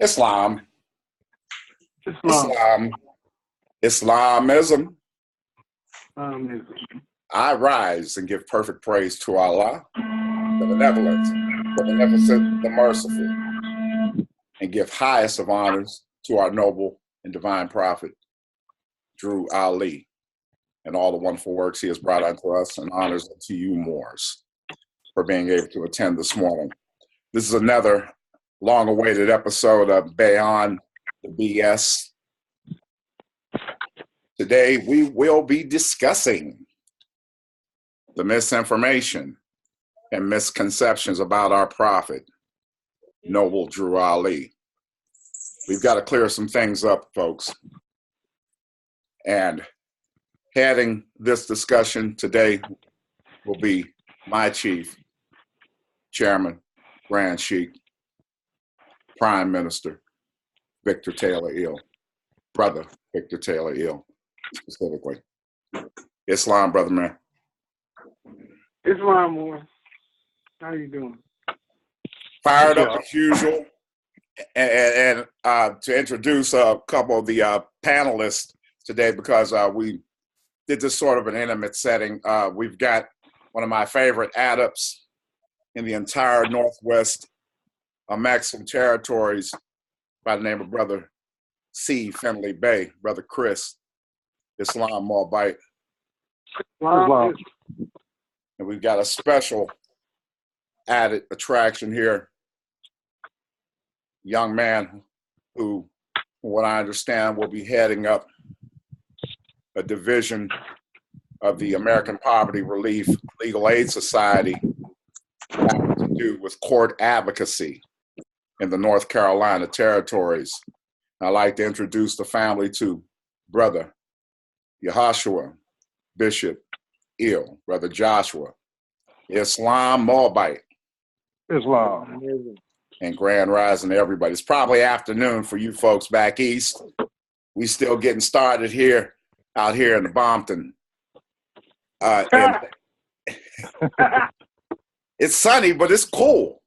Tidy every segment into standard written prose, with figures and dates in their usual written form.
Islam, Islam. Islamism. I rise and give perfect praise to Allah, the benevolent, the beneficent, the merciful, and give highest of honors to our noble and divine prophet, Drew Ali, and all the wonderful works he has brought unto us, and honors to you, Moors, for being able to attend this morning. This is another long-awaited episode of Beyon the BS. Today, we will be discussing the misinformation and misconceptions about our prophet, Noble Drew Ali. We've got to clear some things up, folks. And heading this discussion today will be my chief, chairman, Grand Sheik, Prime Minister, Victor Taylor Eel, brother Victor Taylor Eel, specifically. Islam, brother man. Islam, Moore. How you doing? Fired up as usual. And to introduce a couple of the panelists today, because we did this sort of an intimate setting. We've got one of my favorite adepts in the entire Northwest Mexican territories by the name of Brother C. Finley Bay, Brother Chris, Islam Malbite. Wow. And we've got a special added attraction here. Young man who, from what I understand, will be heading up a division of the American Poverty Relief Legal Aid Society having to do with court advocacy in the North Carolina territories. I'd like to introduce the family to Brother Yehoshua Bishop Eel, Brother Joshua, Islam Malbite. Islam. And grand rising to everybody. It's probably afternoon for you folks back east. We still getting started here, out here in the Bompton. It's sunny, but it's cool.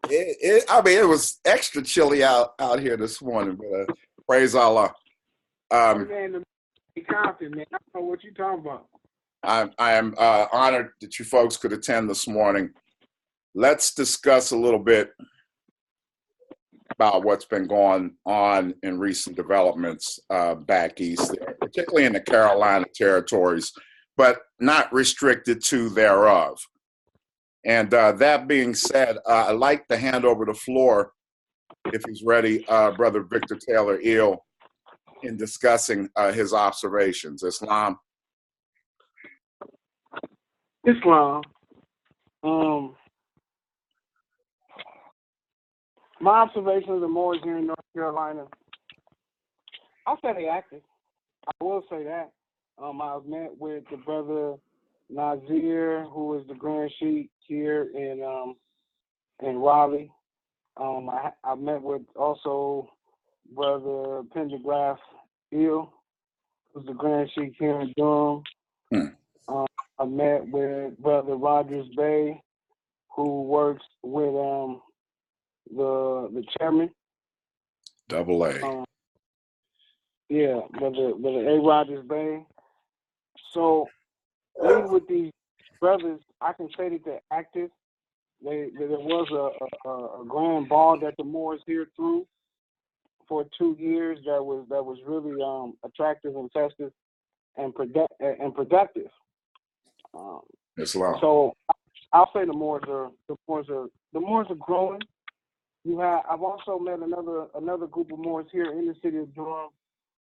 It was extra chilly out here this morning, but praise Allah. Man, be confident, man. I don't know what you talking about. I am honored that you folks could attend this morning. Let's discuss a little bit about what's been going on in recent developments back east there, particularly in the Carolina territories, but not restricted to thereof. And that being said, I'd like to hand over the floor, if he's ready, Brother Victor Taylor Eel, in discussing his observations. Islam. My observations of the Moors here in North Carolina, I'll say they active. I will say that. I've met with the brother Nazir, who is the Grand Sheik here in Raleigh. I met with also Brother Pendergrass Eel, who's the Grand Sheik here in Durham. I met with Brother Rogers Bay, who works with the chairman. Double A. Yeah, Brother A. Rogers Bay. So, with these brothers, I can say that they're active. There was a grand ball that the Moors here threw for 2 years that was really attractive and festive and productive. Islam. So I'll say the Moors are growing. I've also met another group of Moors here in the city of Durham.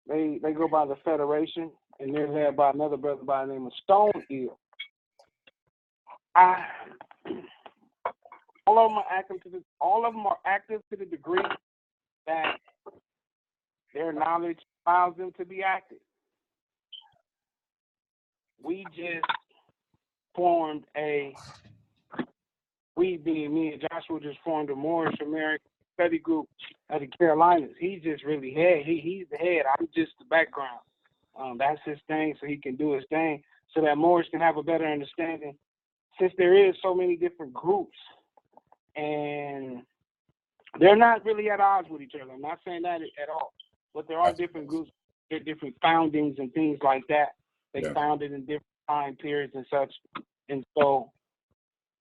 They go by the Federation, and they're led by another brother by the name of Stone Eel. All of them are active to the degree that their knowledge allows them to be active. We just formed me and Joshua just formed a Moorish American study group at the Carolinas. He's just really head. He's the head. I'm just the background. That's his thing, so he can do his thing, so that Moors can have a better understanding. Since there is so many different groups and They're not really at odds with each other. I'm not saying that at all. But there are different groups, there are different foundings and things like that. They founded in different time periods and such. And so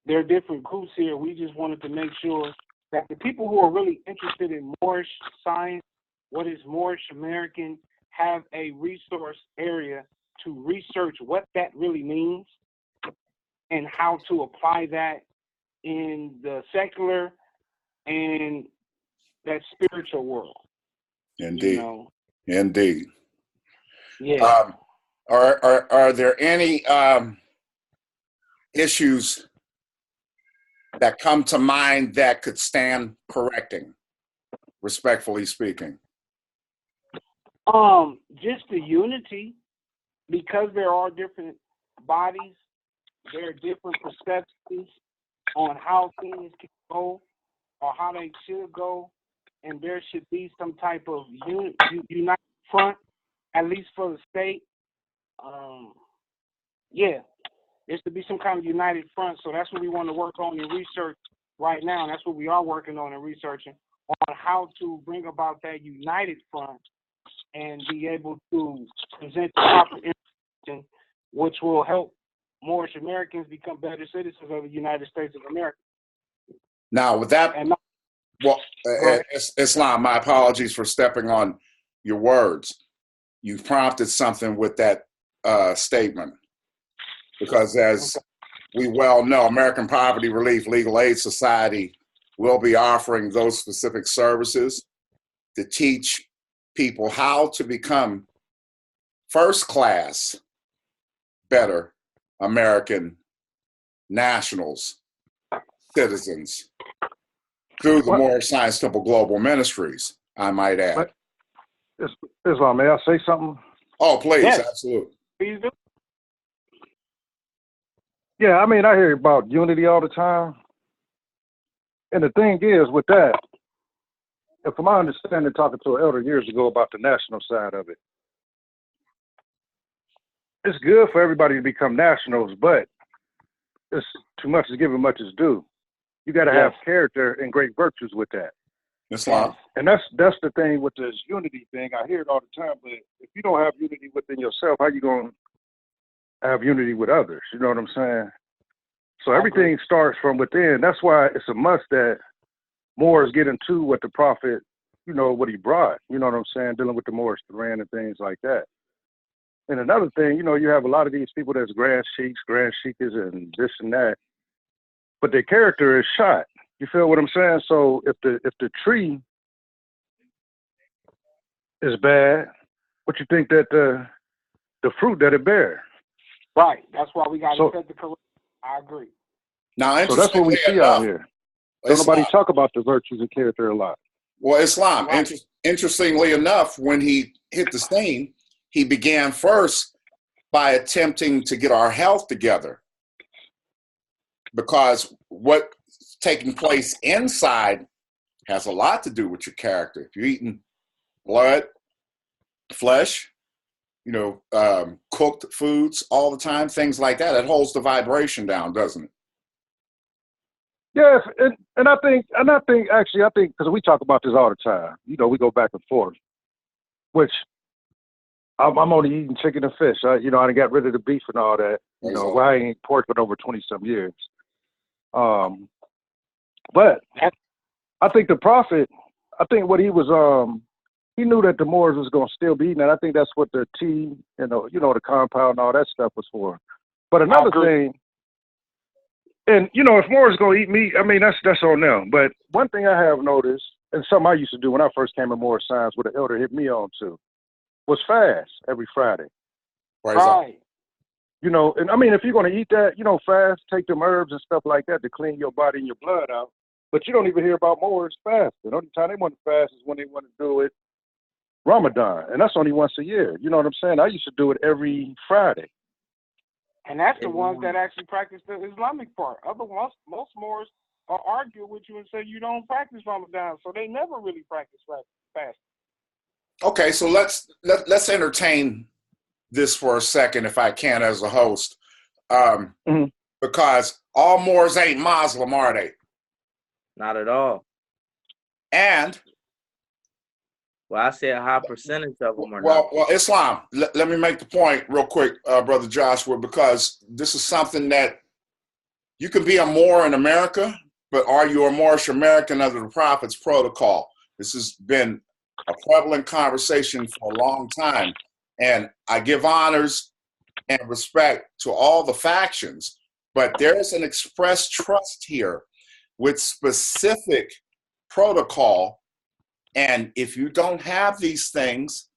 there are different groups here. We just wanted to make sure that the people who are really interested in Moorish science, what is Moorish American, have a resource area to research what that really means and how to apply that in the secular and that spiritual world. Indeed. You know? Indeed. Yeah. Are there any issues that come to mind that could stand correcting, respectfully speaking? Just the unity, because there are different bodies, there are different perspectives on how things can go or how they should go, and there should be some type of united front, at least for the state. There should be some kind of united front, so that's what we want to work on in research right now, and that's what we are working on and researching, on how to bring about that united front and be able to present the proper information, which will help Moorish Americans become better citizens of the United States of America. Now, with that, Islam, my apologies for stepping on your words. You prompted something with that statement, because as we well know, American Poverty Relief Legal Aid Society will be offering those specific services to teach people how to become first-class, better American nationals, citizens, through the Moorish Science Temple Global Ministries, I might add. Islam, may I say something? Oh, please, yes. Absolutely. Please do. Yeah, I mean, I hear about unity all the time. And the thing is, with that, and from my understanding, talking to an elder years ago about the national side of it, it's good for everybody to become nationals, but it's too much is given, much is due. You got to have character and great virtues with that. Islam. And that's the thing with this unity thing. I hear it all the time, but if you don't have unity within yourself, how you going to have unity with others? You know what I'm saying? So everything starts from within. That's why it's a must that Moors get into what the Prophet, you know, what he brought. You know what I'm saying? Dealing with the Moorish Quran and things like that. And another thing, you know, you have a lot of these people that's grand sheiks, grand sheikas, and this and that, but their character is shot. You feel what I'm saying? So if the tree is bad, what you think that the fruit that it bears? Right. That's why we got to set the correct. I agree. Now, so that's what we see out here. Don't nobody talk about the virtues of character a lot. Well, Islam, interestingly enough, when he hit the scene, he began first by attempting to get our health together, because what's taking place inside has a lot to do with your character. If you're eating blood, flesh, you know, cooked foods all the time, things like that, it holds the vibration down, doesn't it? Yes, and I think because we talk about this all the time. You know, we go back and forth, which I'm only eating chicken and fish. I done got rid of the beef and all that. You know, well, I ain't eating pork for over 20-some years. But I think the Prophet, what he was, he knew that the Moors was going to still be eating, and I think that's what the tea and the compound and all that stuff was for. But another thing, and if Moors going to eat meat, I mean that's on them. But one thing I have noticed, and something I used to do when I first came in Moorish Science, what the elder hit me on to, was fast every Friday. Right. And I mean, if you're going to eat that, fast, take them herbs and stuff like that to clean your body and your blood out. But you don't even hear about Moors fasting. The only time they want to fast is when they want to do it Ramadan, and that's only once a year. You know what I'm saying? I used to do it every Friday. And that's the ones that actually practice the Islamic part. Most Moors are argue with you and say you don't practice Ramadan, so they never really practice fasting. Okay, so let's entertain this for a second, if I can, as a host, because all Moors ain't Muslim, are they? Not at all. And Well, I say a high percentage of them are well, not. Islam. Let me make the point real quick, Brother Joshua, because this is something that you can be a Moor in America, but are you a Moorish American under the Prophet's protocol? This has been a prevalent conversation for a long time, and I give honors and respect to all the factions, but there's an express trust here with specific protocol. And if you don't have these things,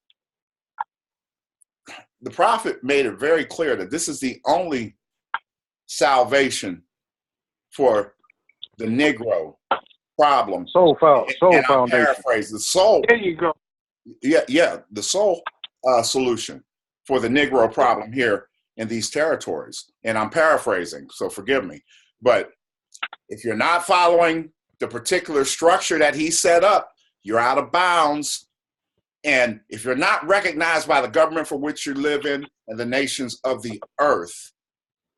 the Prophet made it very clear that this is the only salvation for the Negro problem. Soul And I'm foundation. paraphrasing the soul. There you go. Yeah, the sole solution for the Negro problem here in these territories. And I'm paraphrasing, so forgive me. But if you're not following the particular structure that he set up, you're out of bounds. And if you're not recognized by the government for which you live in and the nations of the earth,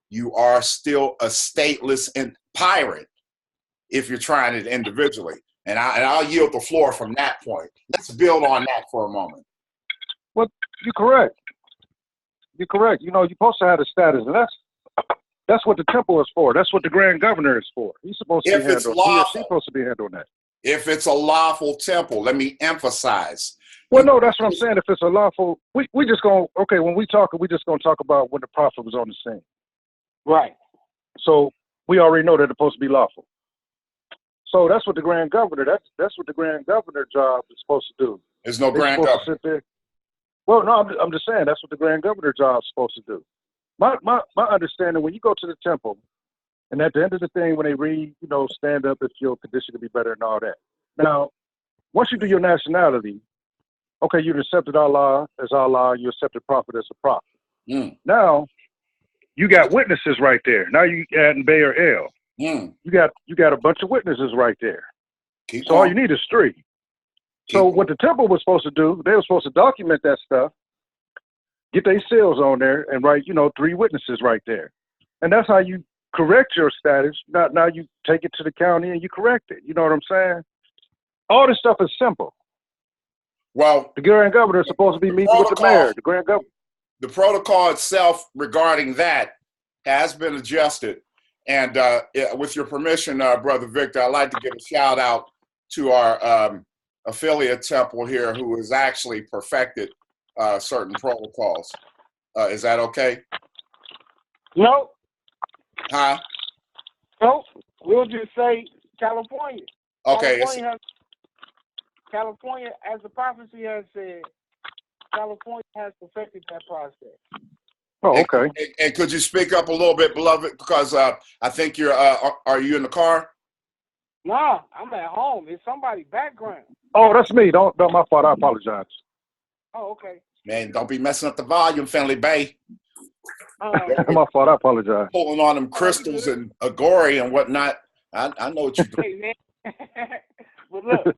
you are still a stateless and pirate if you're trying it individually. And I'll yield the floor from that point. Let's build on that for a moment. Well, you're correct. You're correct. You know, you're supposed to have a status, and that's what the temple is for. That's what the grand governor is for. He's supposed to be handling. He or she's supposed to be handling that. If it's a lawful temple, let me emphasize. Well, no, that's what I'm saying. If it's a lawful, we just gonna when we talk, we just gonna talk about when the prophet was on the scene. Right. So we already know that it's supposed to be lawful. So that's what the grand governor. That's what the grand governor job is supposed to do. There's no grand governor. Well, no, I'm just saying that's what the grand governor job is supposed to do. My understanding, when you go to the temple, and at the end of the thing, when they read, stand up if your condition could be better and all that. Now, once you do your nationality, okay, you've accepted Allah as Allah, you accepted prophet as a prophet. Mm. Now, you got witnesses right there. Now you adding Beyer L. Mm. You got a bunch of witnesses right there. Keep so on. All you need is 3. So what the temple was supposed to do, they were supposed to document that stuff, get their seals on there, and write, 3 witnesses right there. And that's how you correct your status. Now you take it to the county and you correct it. You know what I'm saying? All this stuff is simple. Well, the grand governor is supposed to be meeting with the mayor. The grand governor. The protocol itself regarding that has been adjusted. And with your permission, Brother Victor, I'd like to give a shout out to our affiliate temple here who has actually perfected certain protocols. Is that okay? No. Huh? No. We'll just say California. Okay. California, as the prophecy has said, California has perfected that process. Oh, okay. And could you speak up a little bit, beloved? Because I think you're. Are you in the car? Nah, I'm at home. It's somebody's background. Oh, that's me. Don't my fault. I apologize. Oh, okay. Man, don't be messing up the volume, Finley Bay. My fault. I apologize. Pulling on them crystals and Agori and whatnot. I know what you're doing. Hey, man. But look,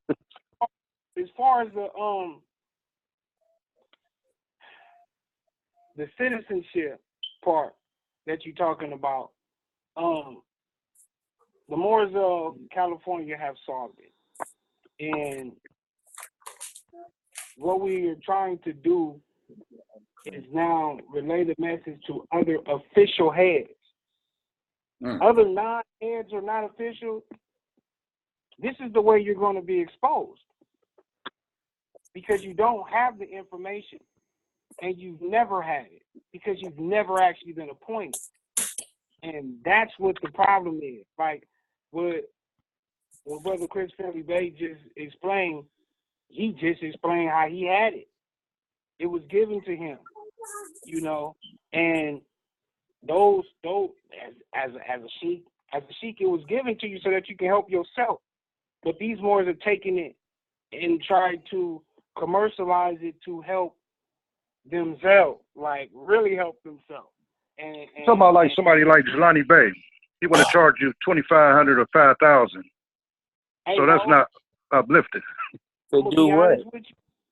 as far as the citizenship part that you're talking about, the Moors of California have solved it. And what we are trying to do is now relay the message to other official heads. Other non-heads or not official, this is the way you're going to be exposed. Because you don't have the information. And you've never had it. Because you've never actually been appointed. And that's what the problem is. Like what Brother Chris Finley Bay just explained, he just explained how he had it. It was given to him, and those as a sheik, it was given to you so that you can help yourself. But these Moors are taking it and trying to commercialize it to help themselves, like really help themselves. And talking about like somebody like Jelani Bay, he want to charge you $2,500 or $5,000. So that's not uplifted. To do what?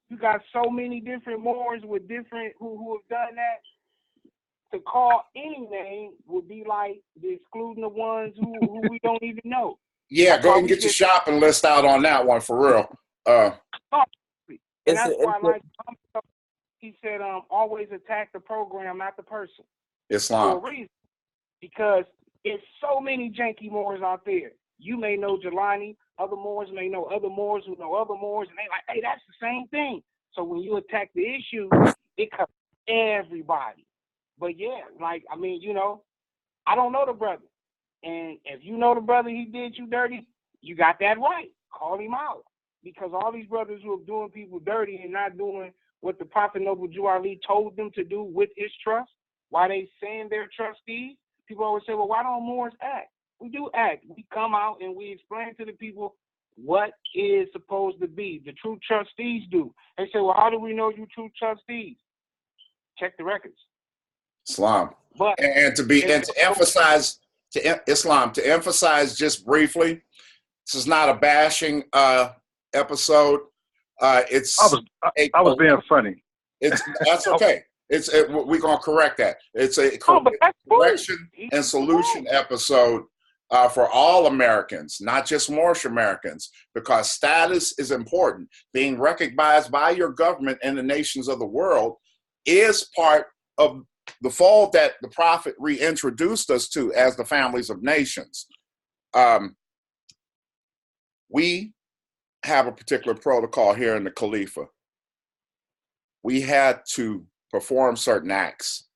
You got so many different Moors with different who have done that. To call any name would be like excluding the ones who we don't even know. Yeah, That's go why ahead and we get your get shopping list out on that one for real. and It's that's a, why it's a, like he said, always attack the program, not the person, for Islam. a reason. Because it's so many janky Moors out there. You may know Jelani, other Moors may know other Moors who know other Moors, and they like, hey, that's the same thing. So when you attack the issue, it covers everybody. But yeah, like, I mean, I don't know the brother. And if you know the brother, he did you dirty, you got that right. Call him out. Because all these brothers who are doing people dirty and not doing what the Prophet Noble Jew Ali told them to do with his trust, why they saying they're trustees, people always say, well, why don't Moors act? We do act. We come out and we explain to the people what is supposed to be. The true trustees do. They say, well, how do we know you true trustees? Check the records. Islam. But To emphasize Islam, to emphasize just briefly, this is not a bashing episode. It's I was being funny. That's okay. We're gonna correct that. It's a correction and solution episode for all Americans, not just Moorish Americans, because status is important. Being recognized by your government and the nations of the world is part of the fold that the Prophet reintroduced us to as the families of nations. We have a particular protocol here in the Khalifa. We had to perform certain acts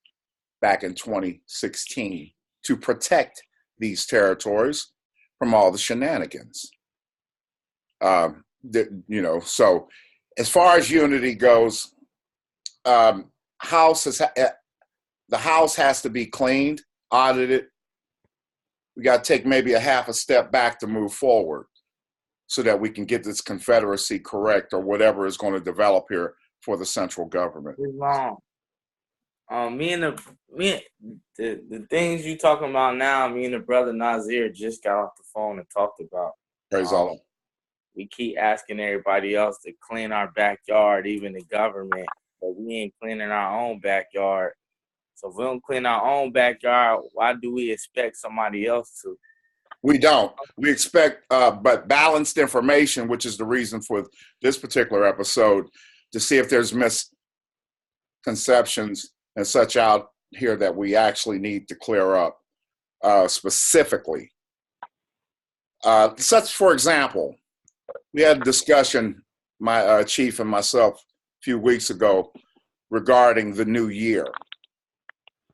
back in 2016 to protect these territories from all the shenanigans. So as far as unity goes, the house has to be cleaned, audited. We got to take maybe a half a step back to move forward so that we can get this confederacy correct or whatever is going to develop here for the central government. Islam. The things you talking about now, me and the brother Nazir just got off the phone and talked about. Praise Allah. We keep asking everybody else to clean our backyard, even the government, but we ain't cleaning our own backyard. So if we don't clean our own backyard, why do we expect somebody else to? We don't. We expect but balanced information, which is the reason for this particular episode, to see if there's misconceptions and such out here that we actually need to clear up specifically. Such, for example, we had a discussion, my chief and myself, a few weeks ago regarding the new year.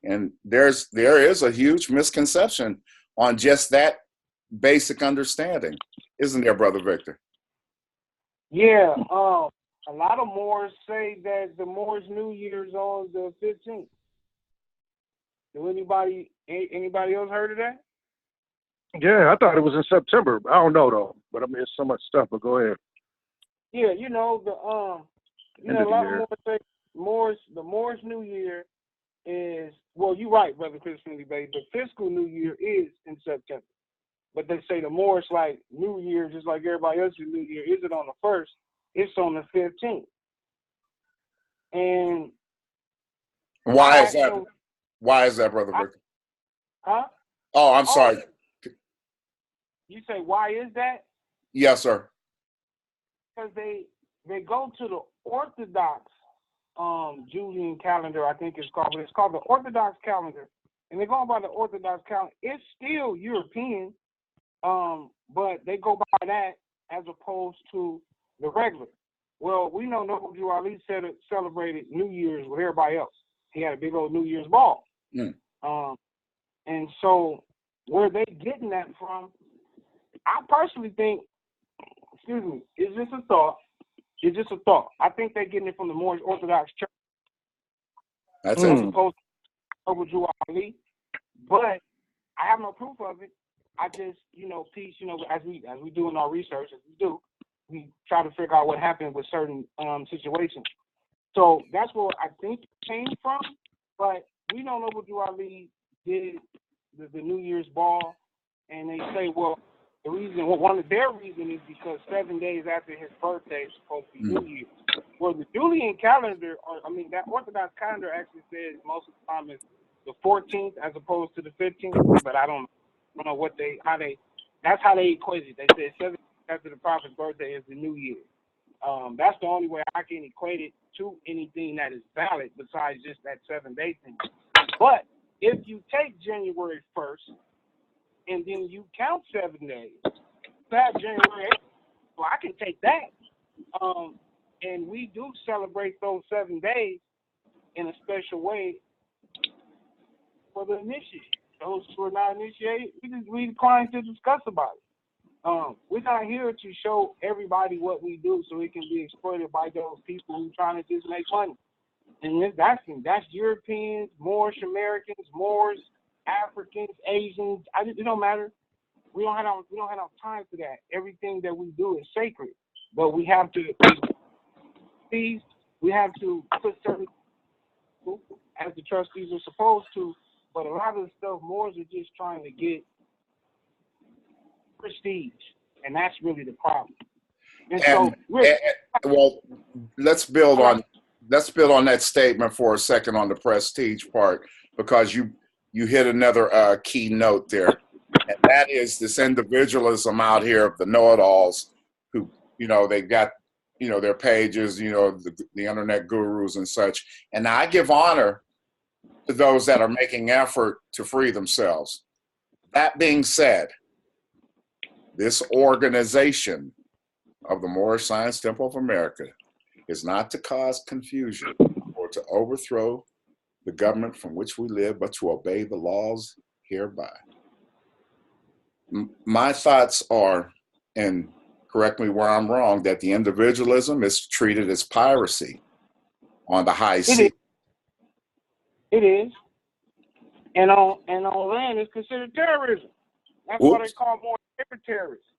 And there is a huge misconception on just that basic understanding, isn't there, Brother Victor? Yeah, a lot of Moors say that the Moorish New Year is on the 15th. Do anybody else heard of that? Yeah, I thought it was in September. I don't know though, but I mean, it's so much stuff. But go ahead. Yeah, a lot of Moors say the Moorish New Year is, well, you're right, Brother Christian Bay. The fiscal New Year is in September, but they say the Moorish like New Year, just like everybody else's New Year, isn't on the 1st. It's on the 15th. And why is that? Why is that, Brother Victor? Huh? Oh, I'm sorry. You say, why is that? Yes, sir. Because they go to the Orthodox Julian calendar, I think it's called, but it's called the Orthodox calendar. And they go by the Orthodox calendar. It's still European, but they go by that as opposed to the regular. Well, we know Noble Drew Ali celebrated New Year's with everybody else. He had a big old New Year's ball. Mm. And so where they getting that from, I personally think, it's just a thought. It's just a thought. I think they're getting it from the Moorish Orthodox Church. That's as opposed to Noble Drew Ali. But I have no proof of it. I just, piece, as we do in our research, we try to figure out what happened with certain situations. So that's where I think it came from. But we know Noble Drew Ali did the New Year's ball, and they say, well, one of their reasons is because 7 days after his birthday is supposed to be New Year's. Well, the Julian calendar, that Orthodox calendar actually says most of the time it's the 14th as opposed to the 15th, but I don't know how they That's how they equate it. They said 7 days after the prophet's birthday is the new year. That's the only way I can equate it to anything that is valid besides just that 7-day thing. But if you take January 1st and then you count 7 days, that January 8th, well, I can take that. And we do celebrate those 7 days in a special way for the initiated. Those who are not initiated, we decline to discuss about it. We're not here to show everybody what we do so it can be exploited by those people who trying to just make money. And that's Europeans, Moorish Americans, Moors, Africans, Asians. It don't matter. We don't have time for that. Everything that we do is sacred, but we have to put certain people as the trustees are supposed to. But a lot of the stuff Moors are just trying to get prestige, and that's really the problem. Well, let's build on that statement for a second on the prestige part, because you hit another key note there, and that is this individualism out here of the know-it-alls who, they've got, their pages, the internet gurus and such. And I give honor to those that are making effort to free themselves. That being said, this organization of the Moorish Science Temple of America is not to cause confusion or to overthrow the government from which we live, but to obey the laws hereby. My thoughts are, and correct me where I'm wrong, that the individualism is treated as piracy on the high seas. It is. And on land, it's considered terrorism. That's why they call more terrorists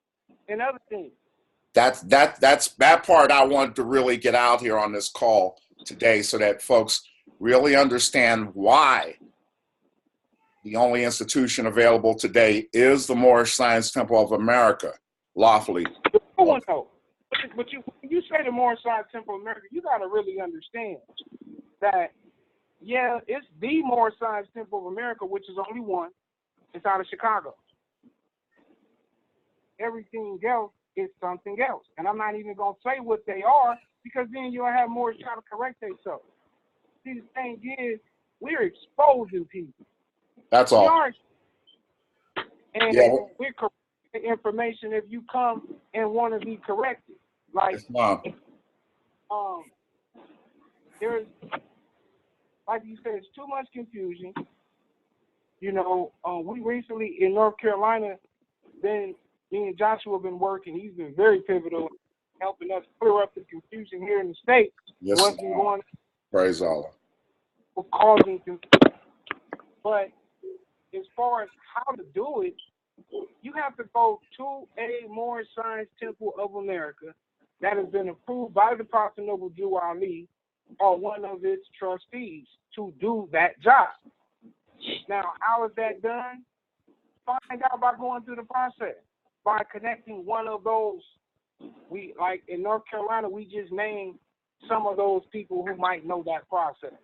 and other things. That's that part I wanted to really get out here on this call today, so that folks really understand why the only institution available today is the Moorish Science Temple of America, lawfully. But when you say the Moorish Science Temple of America, you got to really understand that, yeah, it's the Moorish Science Temple of America, which is only one. It's out of Chicago. Everything else is something else. And I'm not even going to say what they are, because then you'll have Moors try to correct themselves. See, the thing is, we're exposing people. That's all. And we're correcting the information if you come and want to be corrected. Like, there's, like you said, it's too much confusion. We recently in North Carolina, me and Joshua have been working. He's been very pivotal, helping us clear up the confusion here in the state. Yes, what's been going on. Praise Allah. Causing confusion. But as far as how to do it, you have to go to a Moorish Science Temple of America that has been approved by the Prophet Noble Jew Ali or one of its trustees to do that job. Now, how is that done? Find out by going through the process, by connecting one of those. We, like in North Carolina, we just named some of those people who might know that process.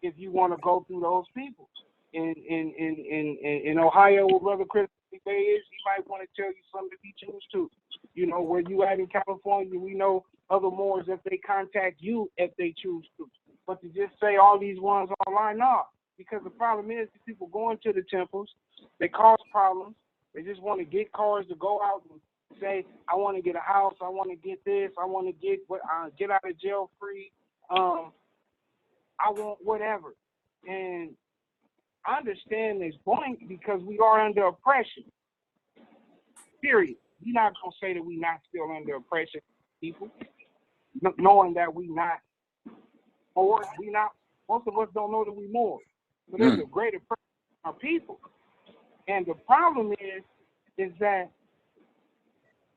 If you want to go through those people. In Ohio, where Brother Chris is, he might want to tell you something if he chooses to. Where you at in California, we know other Moors if they contact you if they choose to. But to just say all these ones online, no. Because the problem is the people going to the temples, they cause problems. They just want to get cars to go out and say, I want to get a house, I want to get this, I want to get out of jail free, I want whatever. And I understand this point because we are under oppression. Period. We're not going to say that we're not still under oppression, people, knowing that we not, or we not, most of us don't know that we more. But there's a great oppression on our people. And the problem is that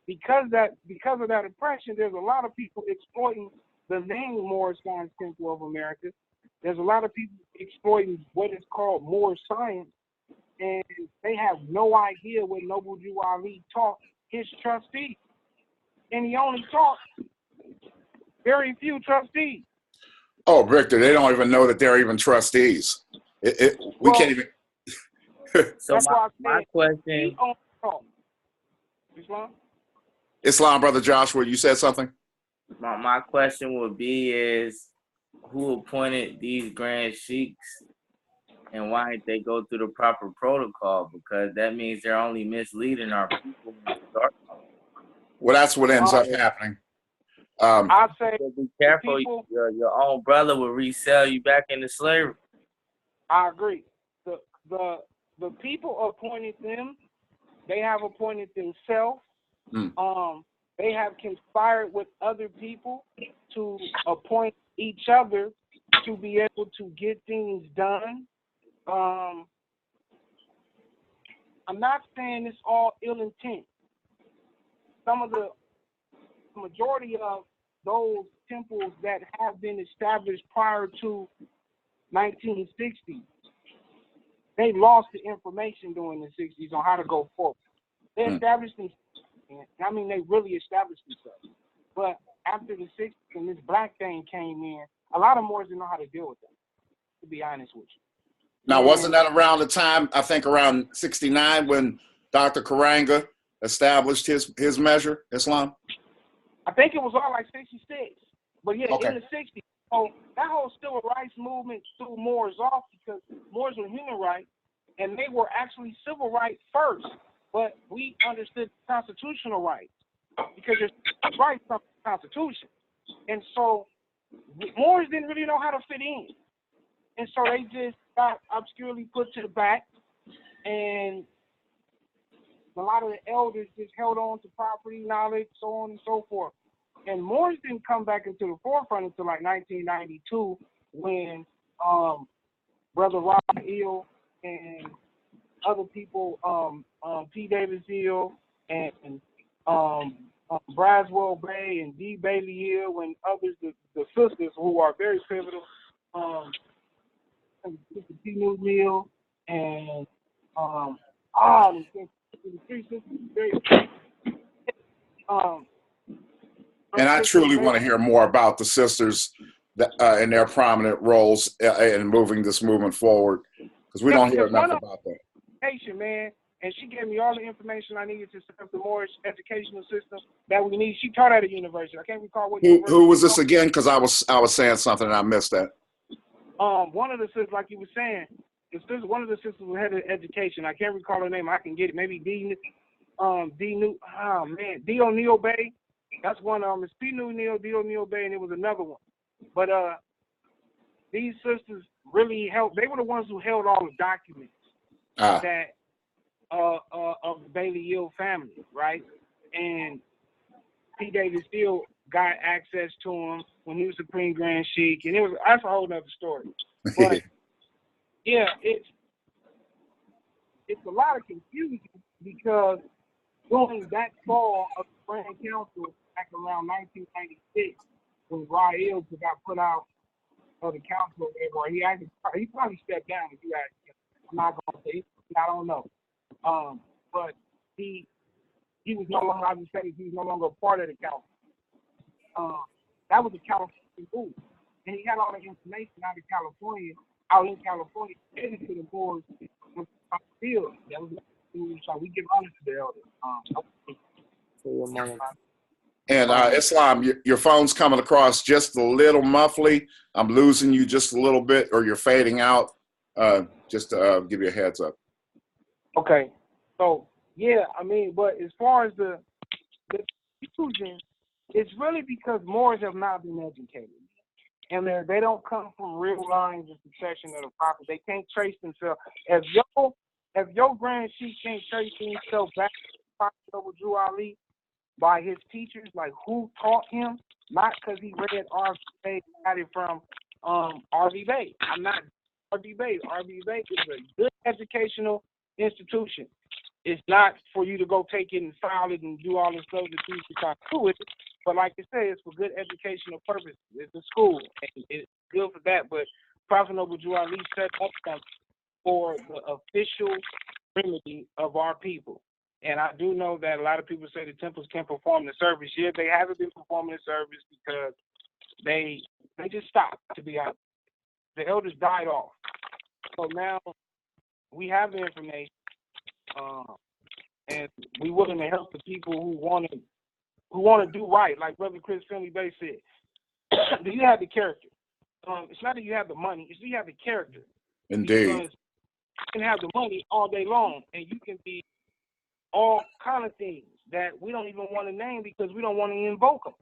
because of that oppression, there's a lot of people exploiting the name Moorish Science Temple of America. There's a lot of people exploiting what is called Moorish science, and they have no idea what Noble Jew Ali taught his trustees. And he only taught very few trustees. Oh, Victor, they don't even know that they're even trustees. We can't even. So my question, talk. Islam? Islam, Brother Joshua, you said something? My question would be is who appointed these grand sheiks and why didn't they go through the proper protocol? Because that means they're only misleading our people. Well, that's what ends up happening. I say So be careful. people, Your own brother will resell you back into slavery. I agree. The people appointed them. They have appointed themselves. They have conspired with other people to appoint each other to be able to get things done. I'm not saying it's all ill intent. Some of the majority of those temples that have been established prior to 1960, they lost the information during the 60s on how to go forward. They established themselves. I mean, they really established themselves. But after the 60s and this black thing came in, a lot of Moors didn't know how to deal with that, to be honest with you. Now, wasn't that around the time, I think around 69, when Dr. Karanga established his measure, Islam? I think it was all like 66. But yeah, Okay. in the 60s. So that whole civil rights movement threw Moors off because Moors were human rights, and they were actually civil rights first. But we understood constitutional rights because there's rights from the Constitution. And so Moors didn't really know how to fit in. And so they just got obscurely put to the back. And a lot of the elders just held on to property knowledge, so on and so forth. And Moors didn't come back into the forefront until like 1992 when Brother Rod Eel and other people, P. Davis Hill and Braswell Bay and D. Bailey Hill and others, the sisters who are very pivotal, Sister P. New Neal and the three sisters very And I truly want to hear more about the sisters and their prominent roles in moving this movement forward, because we don't hear enough about that. Man, and she gave me all the information I needed to set up the Moorish educational system that we need. She taught at a university. I can't recall what university. Who was this again? Because I was saying something and I missed that. One of the sisters, like you were saying, one of the sisters who had education. I can't recall her name. I can get it. Maybe D O'Neill Bay. That's one of them. It's P. New Neal, D. O'Neill Bay, and it was another one. But these sisters really helped. They were the ones who held all the documents that of the Bailey Hill family, right? And P. Davis Hill got access to him when he was Supreme Grand Sheik, and that's a whole nother story. But yeah, it's a lot of confusion because during that fall of the Grand Council back around 1996, when Rael got put out of the council, or he probably stepped down. If you ask him, I'm not gonna say. I don't know. But he was no longer. I would say he was no longer a part of the council. That was a California move, and he had all the information out in California, headed to the board with field. That was so we give honor to the elders. And Islam, your phone's coming across just a little muffly. I'm losing you just a little bit, or you're fading out. Just to give you a heads up. Okay. So yeah, I mean, but as far as the confusion, it's really because Moors have not been educated, and they don't come from real lines of succession of the prophet. They can't trace themselves. If your Grand Sheik can't trace himself back to the Prophet of Drew Ali by his teachers, like who taught him, not because he read R.V. Bay, got it from R.V. Bay. I'm not R.V. Bay. R.V. Bay is a good educational institution. It's not for you to go take it and file it and do all the stuff that you should try to do with it. But like I say, it's for good educational purposes. It's a school. And it's good for that. But Prophet Noble Drew Ali set up something for the official remedy of our people. And I do know that a lot of people say the temples can't perform the service. Yeah, they haven't been performing the service because they just stopped, to be honest. The elders died off. So now we have the information. and we willing to help the people who want to do right, like Brother Chris Finley Bay said. Do you have the character? It's not that you have the money; it's that you have the character. Indeed. Because you can have the money all day long, and you can be all kind of things that we don't even want to name because we don't want to invoke them.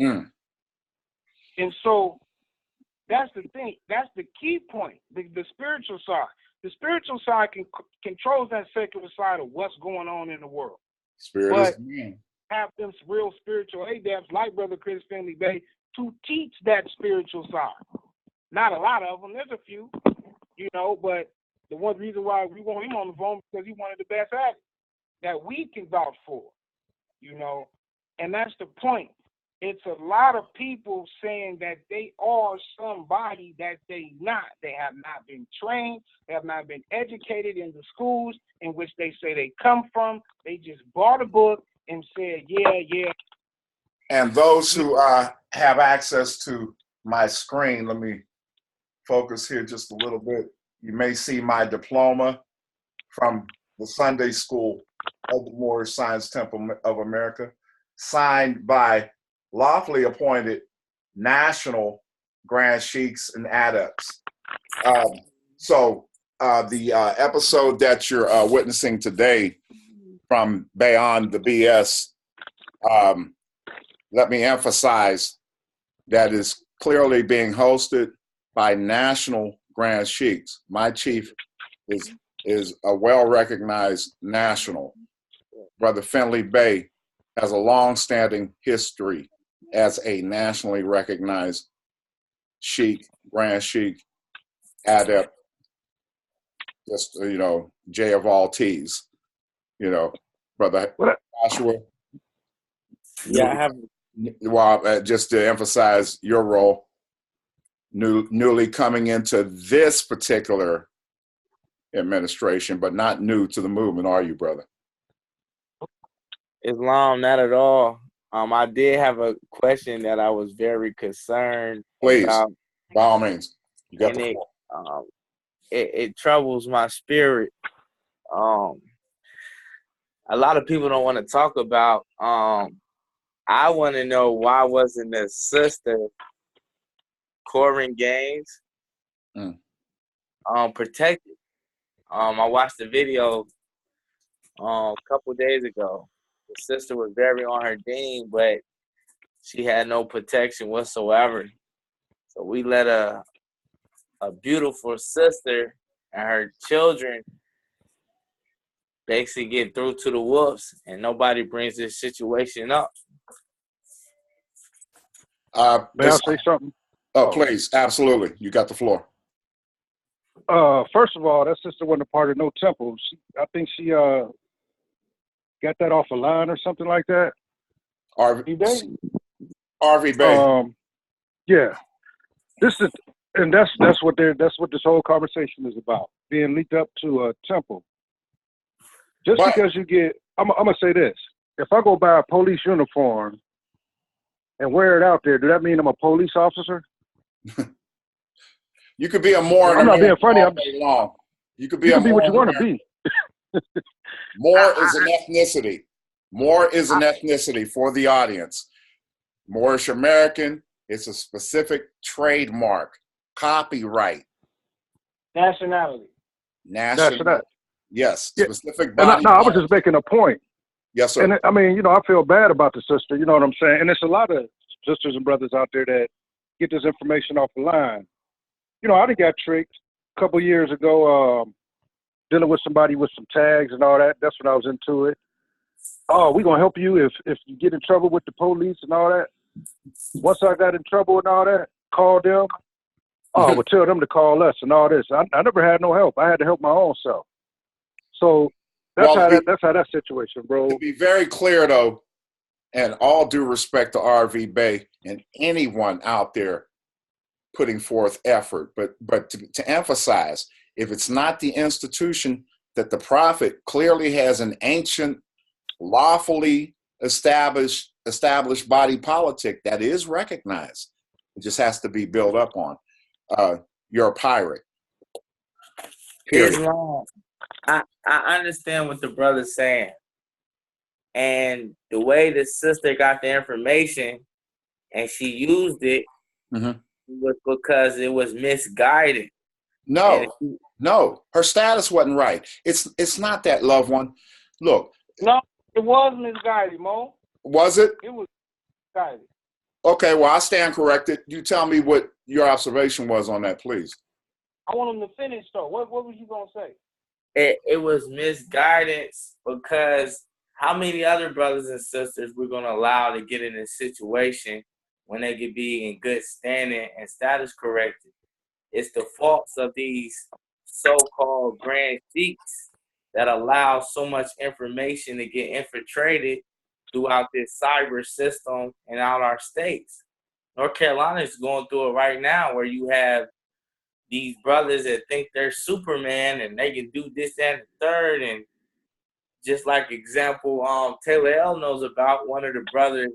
Mm. And so that's the thing. That's the key point. The spiritual side. The spiritual side controls that secular side of what's going on in the world. Spirit But is man. have them real spiritual adepts like Brother Chris Finley Bay to teach that spiritual side. Not a lot of them. There's a few, but the one reason why we want him on the phone because he's one of the best at it that we can vouch for, and that's the point. It's a lot of people saying that they are somebody that they not. They have not been trained. They have not been educated in the schools in which they say they come from. They just bought a book and said, yeah. And those who have access to my screen, let me focus here just a little bit. You may see my diploma from the Sunday School of the Moorish Science Temple of America, signed by lawfully appointed national Grand Sheiks and Adepts. So the episode that you're witnessing today from Beyon the BS, let me emphasize that is clearly being hosted by national Grand Sheiks. My chief is a well-recognized national. Brother Finley Bay has a long-standing history as a nationally recognized Sheik, Grand Sheik, Adept, just, J of all T's, Brother Joshua. Yeah, I have. Well, just to emphasize your role, newly coming into this particular administration, but not new to the movement, are you, brother? Islam, not at all. I did have a question that I was very concerned Please, about. by all means, you got And the floor. it troubles my spirit. A lot of people don't want to talk about. I want to know why wasn't the sister Corin Gaines protected? I watched the video a couple days ago. The sister was very on her deen, but she had no protection whatsoever. So we let a beautiful sister and her children basically get through to the wolves, and nobody brings this situation up. May I say something? Oh, please, absolutely. You got the floor. First of all, that sister wasn't a part of no temple. I think she got that off a line or something like that. RV Bay. Yeah. That's what this whole conversation is about. Being linked up to a temple. Because you get, I'm gonna say this. If I go buy a police uniform and wear it out there, does that mean I'm a police officer? You could be a Moor. I'm not being funny. You could be what you want to be. Moor is an ethnicity. Moor is an ethnicity for the audience. Moorish American, it's a specific trademark, copyright. Nationality. Yes, yeah. Specific body. I was just making a point. Yes, sir. And I mean, I feel bad about the sister. You know what I'm saying? And there's a lot of sisters and brothers out there that get this information off the line. I done got tricked a couple years ago, dealing with somebody with some tags and all that. That's when I was into it. Oh, we're going to help you if you get in trouble with the police and all that. Once I got in trouble and all that, call them. Oh, we'll tell them to call us and all this. I never had no help. I had to help my own self. So that's how that situation, bro. To be very clear, though, and all due respect to RV Bay and anyone out there putting forth effort, but to emphasize, if it's not the institution that the Prophet clearly has an ancient, lawfully established body politic that is recognized, it just has to be built up on. You're a pirate. Period. Islam. I understand what the brother's saying. And the way the sister got the information and she used it was because it was misguided. No, her status wasn't right. It's not that, loved one. Look. No, it was misguided, Mo. Was it? It was misguided. Okay, well, I stand corrected. You tell me what your observation was on that, please. I want him to finish, though. What was you going to say? It was misguidance because how many other brothers and sisters we're going to allow to get in a situation when they could be in good standing and status corrected? It's the faults of these so-called grand sheiks that allow so much information to get infiltrated throughout this cyber system and out our states. North Carolina is going through it right now, where you have these brothers that think they're Superman and they can do this, that, and the third. And just like example, Taylor L knows about one of the brothers.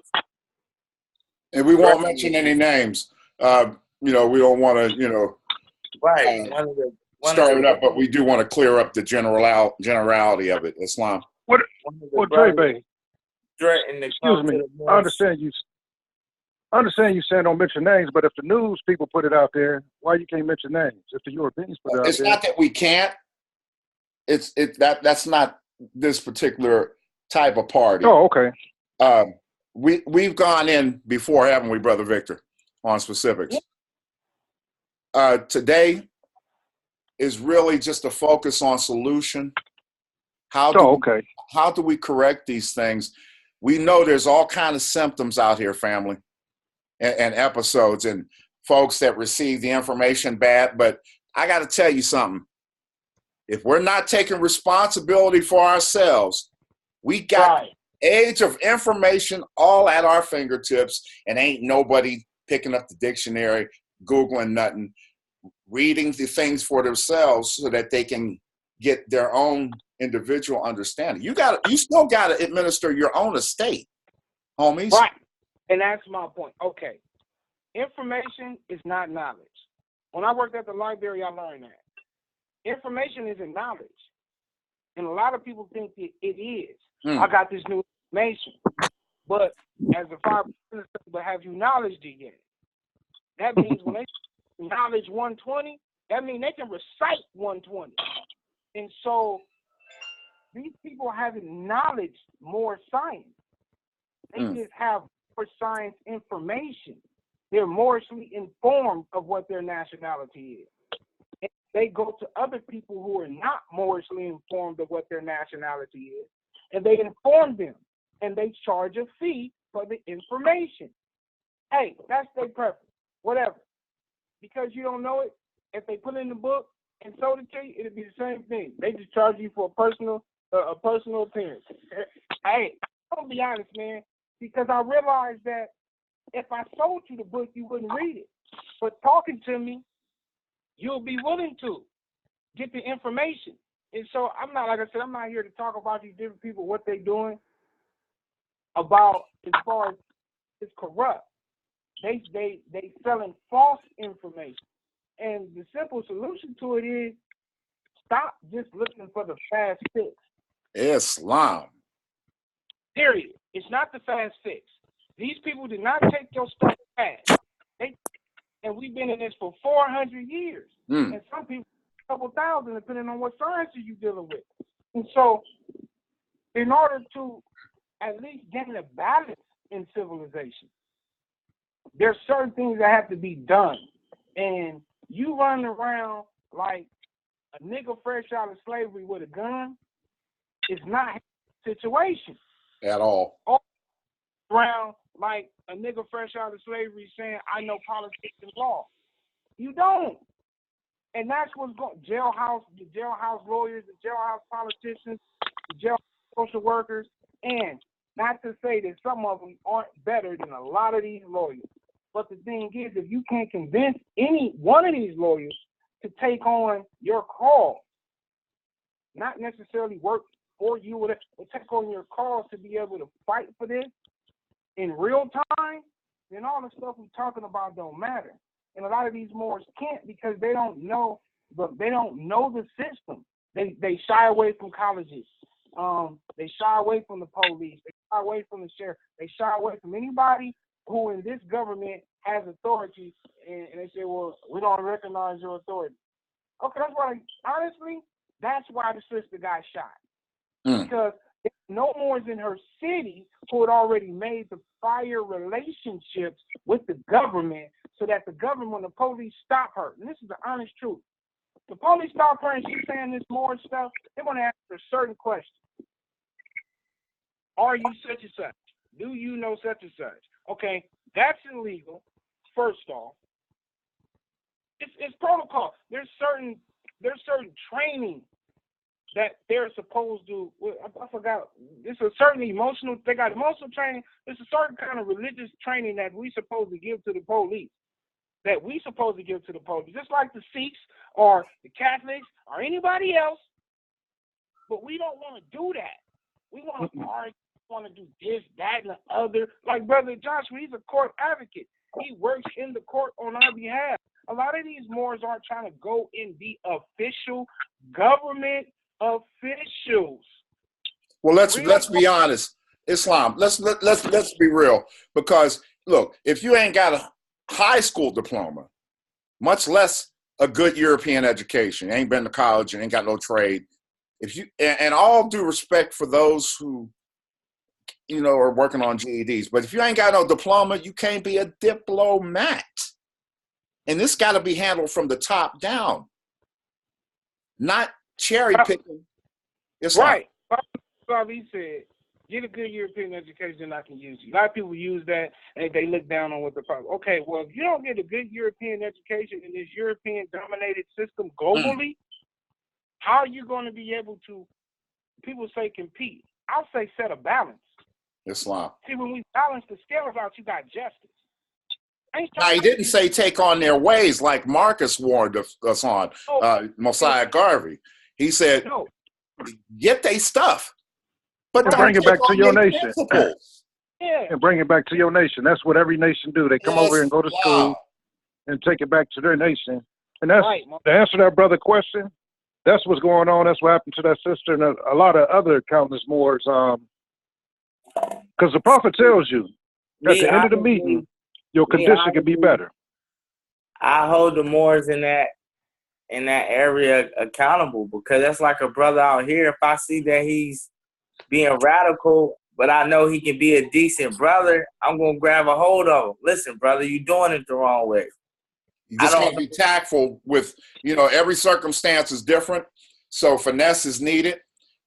And we won't mention any names. We don't want to, right. Start it up, but we do want to clear up the generality of it. Islam. Well, Dre Bay. Excuse me. I understand you saying don't mention names, but if the news people put it out there, why you can't mention names? If the Europeans put it out there, it's not that we can't. That's not this particular type of party. Oh, okay. We've gone in before, haven't we, Brother Victor, on specifics? Today is really just a focus on solution. How do we correct these things? We know there's all kinds of symptoms out here, family, and episodes, and folks that receive the information bad. But I got to tell you something. If we're not taking responsibility for ourselves, we got the age of information all at our fingertips, and ain't nobody picking up the dictionary, Googling nothing, reading the things for themselves so that they can get their own individual understanding. You still got to administer your own estate, homies. Right. And that's my point. Okay. Information is not knowledge. When I worked at the library, I learned that. Information isn't knowledge. And a lot of people think that it is. I got this new information. But as a 5%, but have you knowledged it yet? That means when they knowledge 120, that means they can recite 120. And so these people haven't knowledged more science. They just have more science information. They're morally informed of what their nationality is. And they go to other people who are not morally informed of what their nationality is, and they inform them, and they charge a fee for the information. Hey, that's their preference. Whatever. Because you don't know it, if they put it in the book and sold it to you, it'd be the same thing. They just charge you for a personal appearance. Hey, I'm gonna be honest, man, because I realized that if I sold you the book, you wouldn't read it. But talking to me, you'll be willing to get the information. And so I'm not, like I said, I'm not here to talk about these different people, what they're doing about as far as it's corrupt. They selling false information. And the simple solution to it is stop just looking for the fast fix. Islam. Period. It's not the fast fix. These people did not take your stuff fast. And we've been in this for 400 years. And some people, a couple thousand, depending on what science you're dealing with. And so, in order to at least gain a balance in civilization, there's certain things that have to be done. And you running around like a nigga fresh out of slavery with a gun is not a situation. At all. Around like a nigga fresh out of slavery saying, I know politics and law. You don't. And that's what's going the jailhouse lawyers, the jailhouse politicians, the jailhouse social workers, and not to say that some of them aren't better than a lot of these lawyers. But the thing is, if you can't convince any one of these lawyers to take on your cause, not necessarily work for you, but take on your cause to be able to fight for this in real time, then all the stuff we're talking about don't matter. And a lot of these Moors can't because they don't know the system. They shy away from colleges. They shy away from the police. They shy away from the sheriff. They shy away from anybody who in this government has authority, and they say, well, we don't recognize your authority. Okay, that's why, honestly, that's why the sister got shot. Because there's no more in her city who had already made the prior relationships with the government so that the government, when the police stop her, and this is the honest truth, the police stop her and she's saying this more stuff, they're going to ask her certain questions. Are you such and such? Do you know such and such? Okay, that's illegal, first off. It's protocol. There's certain training that they're supposed to. I forgot. It's a certain emotional. They got emotional training. It's a certain kind of religious training that we supposed to give to the police. Just like the Sikhs or the Catholics or anybody else. But we don't want to do that. We want to argue. We want to do this, that, and the other. Like Brother Joshua, he's a court advocate. He works in the court on our behalf. A lot of these Moors aren't trying to go and be official government officials. Well, let's be honest, Islam. Let's be real. Because look, if you ain't got a high school diploma, much less a good European education, ain't been to college and ain't got no trade. If you and all due respect for those who are working on GEDs, but if you ain't got no diploma, you can't be a diplomat. And this got to be handled from the top down, not cherry picking. It's right. He said, get a good European education, I can use you. A lot of people use that and they look down on what the problem. Okay, well, if you don't get a good European education in this European-dominated system globally, how are you going to be able to, people say compete. I'll say set a balance. Islam. See, when we balance the scales out, you got justice. Now, he didn't say take on their ways like Marcus warned us on, Mosiah Garvey. He said, get their stuff. But bring it back to your nation. Yeah. And bring it back to your nation. That's what every nation do. They come over and go to school and take it back to their nation. And that's to answer that brother question, that's what's going on. That's what happened to that sister and a lot of other countless Moors. Because the prophet tells you at the end of the meeting, your condition can be better. I hold the Moors in that area accountable, because that's like a brother out here. If I see that he's being radical, but I know he can be a decent brother, I'm gonna grab a hold of him. Listen, brother, you doing it the wrong way. You just gotta be tactful with, every circumstance is different, so finesse is needed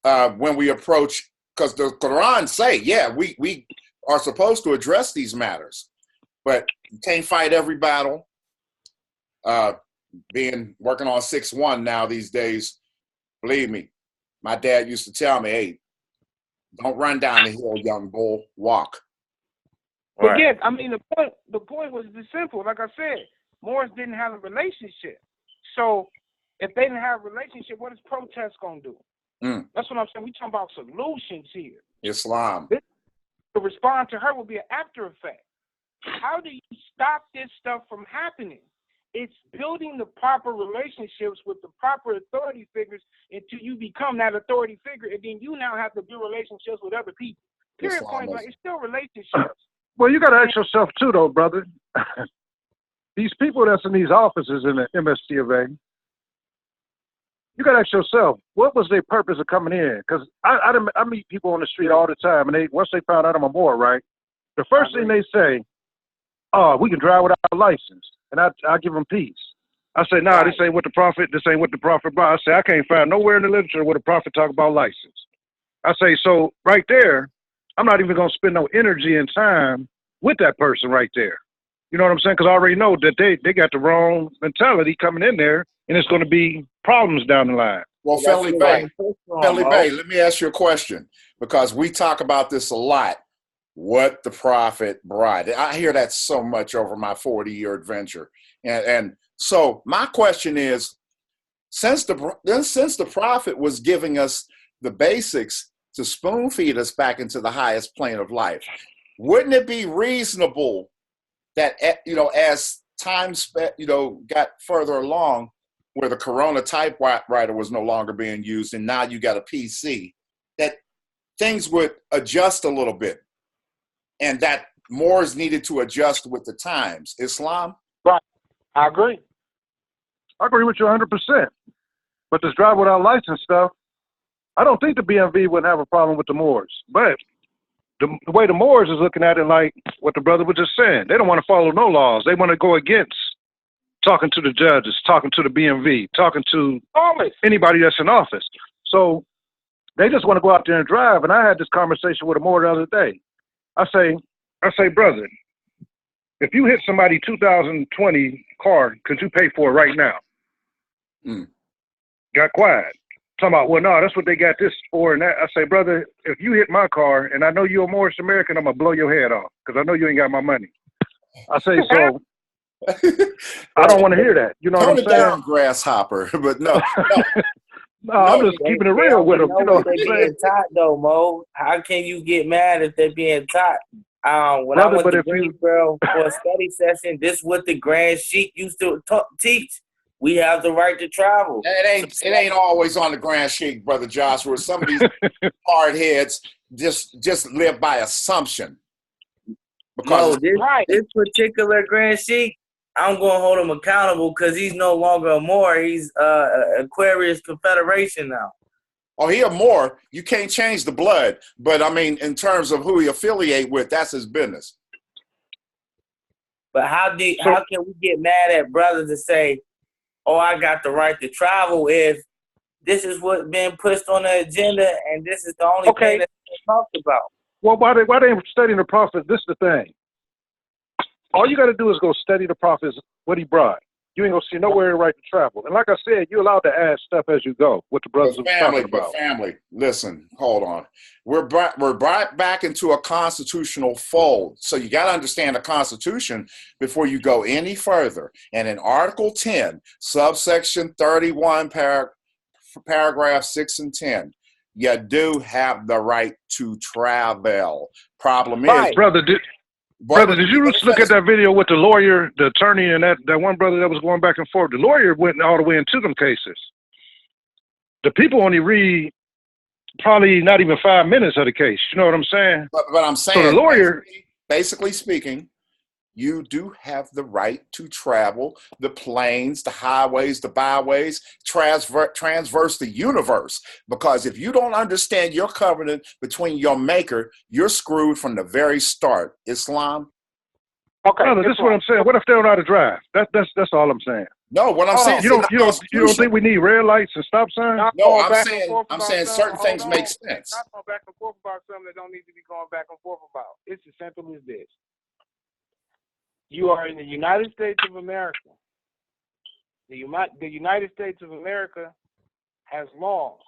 when we approach. Because the Quran say, we are supposed to address these matters, but you can't fight every battle. Working on 6-1 now these days, believe me, my dad used to tell me, hey, don't run down the hill, young bull, walk. But yeah, I mean, the point was simple. Like I said, Moors didn't have a relationship. So if they didn't have a relationship, what is protest going to do? That's what I'm saying. We're talking about solutions here. Islam. To respond to her will be an after effect. How do you stop this stuff from happening? It's building the proper relationships with the proper authority figures until you become that authority figure, and then you now have to build relationships with other people. Period. Point blank. It's still relationships. Well, you got to ask yourself too, though, brother. These people that's in these offices in the MSC of A, you got to ask yourself, what was their purpose of coming in? Because I meet people on the street all the time, and once they found out I'm a Moor, right, the first thing they say, oh, we can drive without a license. And I give them peace. I say, nah, this ain't what the prophet brought. I say, I can't find nowhere in the literature where the prophet talk about license. I say, so right there, I'm not even going to spend no energy and time with that person right there. You know what I'm saying? Because I already know that they got the wrong mentality coming in there, and it's going to be problems down the line. Well, Felly Bay, let me ask you a question, because we talk about this a lot. What the prophet brought. I hear that so much over my 40-year adventure. And so my question is, since the prophet was giving us the basics to spoon feed us back into the highest plane of life, wouldn't it be reasonable that, as time got further along, where the Corona typewriter was no longer being used and now you got a PC, that things would adjust a little bit, and that Moors needed to adjust with the times. Islam? Right. I agree. I agree with you 100%. But this drive without license stuff, I don't think the BMV would have a problem with the Moors. But the way the Moors is looking at it, like what the brother was just saying, they don't want to follow no laws. They want to go against talking to the judges, talking to the BMV, talking to anybody that's in office. So they just want to go out there and drive. And I had this conversation with a Moor the other day. I say, brother, if you hit somebody 2020 car, could you pay for it right now? Got quiet. Talking about, well, no, that's what they got this for. And that. I say, brother, if you hit my car and I know you're a Moorish American, I'm going to blow your head off because I know you ain't got my money. I say, so I don't want to hear that. You know what I'm saying? Tone it down, grasshopper. But no. No, I'm just keeping it real with them. You know what I'm they saying? being taught though, Mo. How can you get mad if they're being taught? When Brother, I went but to if you- Greensboro for a study session, this is what the Grand Sheik used to teach. We have the right to travel. It ain't always on the Grand Sheik, Brother Joshua. Some of these hard heads just live by assumption. No, this particular Grand Sheik, I'm going to hold him accountable because he's no longer a Moor. He's Aquarius Confederation now. Oh, he a Moor. You can't change the blood. But, I mean, in terms of who he affiliate with, that's his business. But how can we get mad at brothers and say, oh, I got the right to travel if this is what's been pushed on the agenda and this is the only thing that's being talked about? Well, why they ain't studying the prophet? This is the thing. All you got to do is go study the prophet, what he brought. You ain't going to see nowhere right to travel. And like I said, you're allowed to add stuff as you go, what the brothers are talking about. Family, listen, hold on. We're brought back into a constitutional fold. So you got to understand the Constitution before you go any further. And in Article 10, subsection 31, paragraph 6 and 10, you do have the right to travel. Problem is, brother, did you look at that video with the lawyer, the attorney, and that one brother that was going back and forth? The lawyer went all the way into them cases. The people only read probably not even 5 minutes of the case. You know what I'm saying? But I'm saying, so the lawyer, basically speaking, you do have the right to travel the planes, the highways, the byways, transverse the universe. Because if you don't understand your covenant between your maker, you're screwed from the very start. Islam? Okay. Brother, this is what I'm saying. What if they don't know how to drive? That's all I'm saying. No, what I'm saying, you don't think we need red lights and stop signs? No, I'm saying certain things make sense. Not going back and forth about something that don't need to be going back and forth about. It's as simple as this. You are in the United States of America. The United States of America has laws.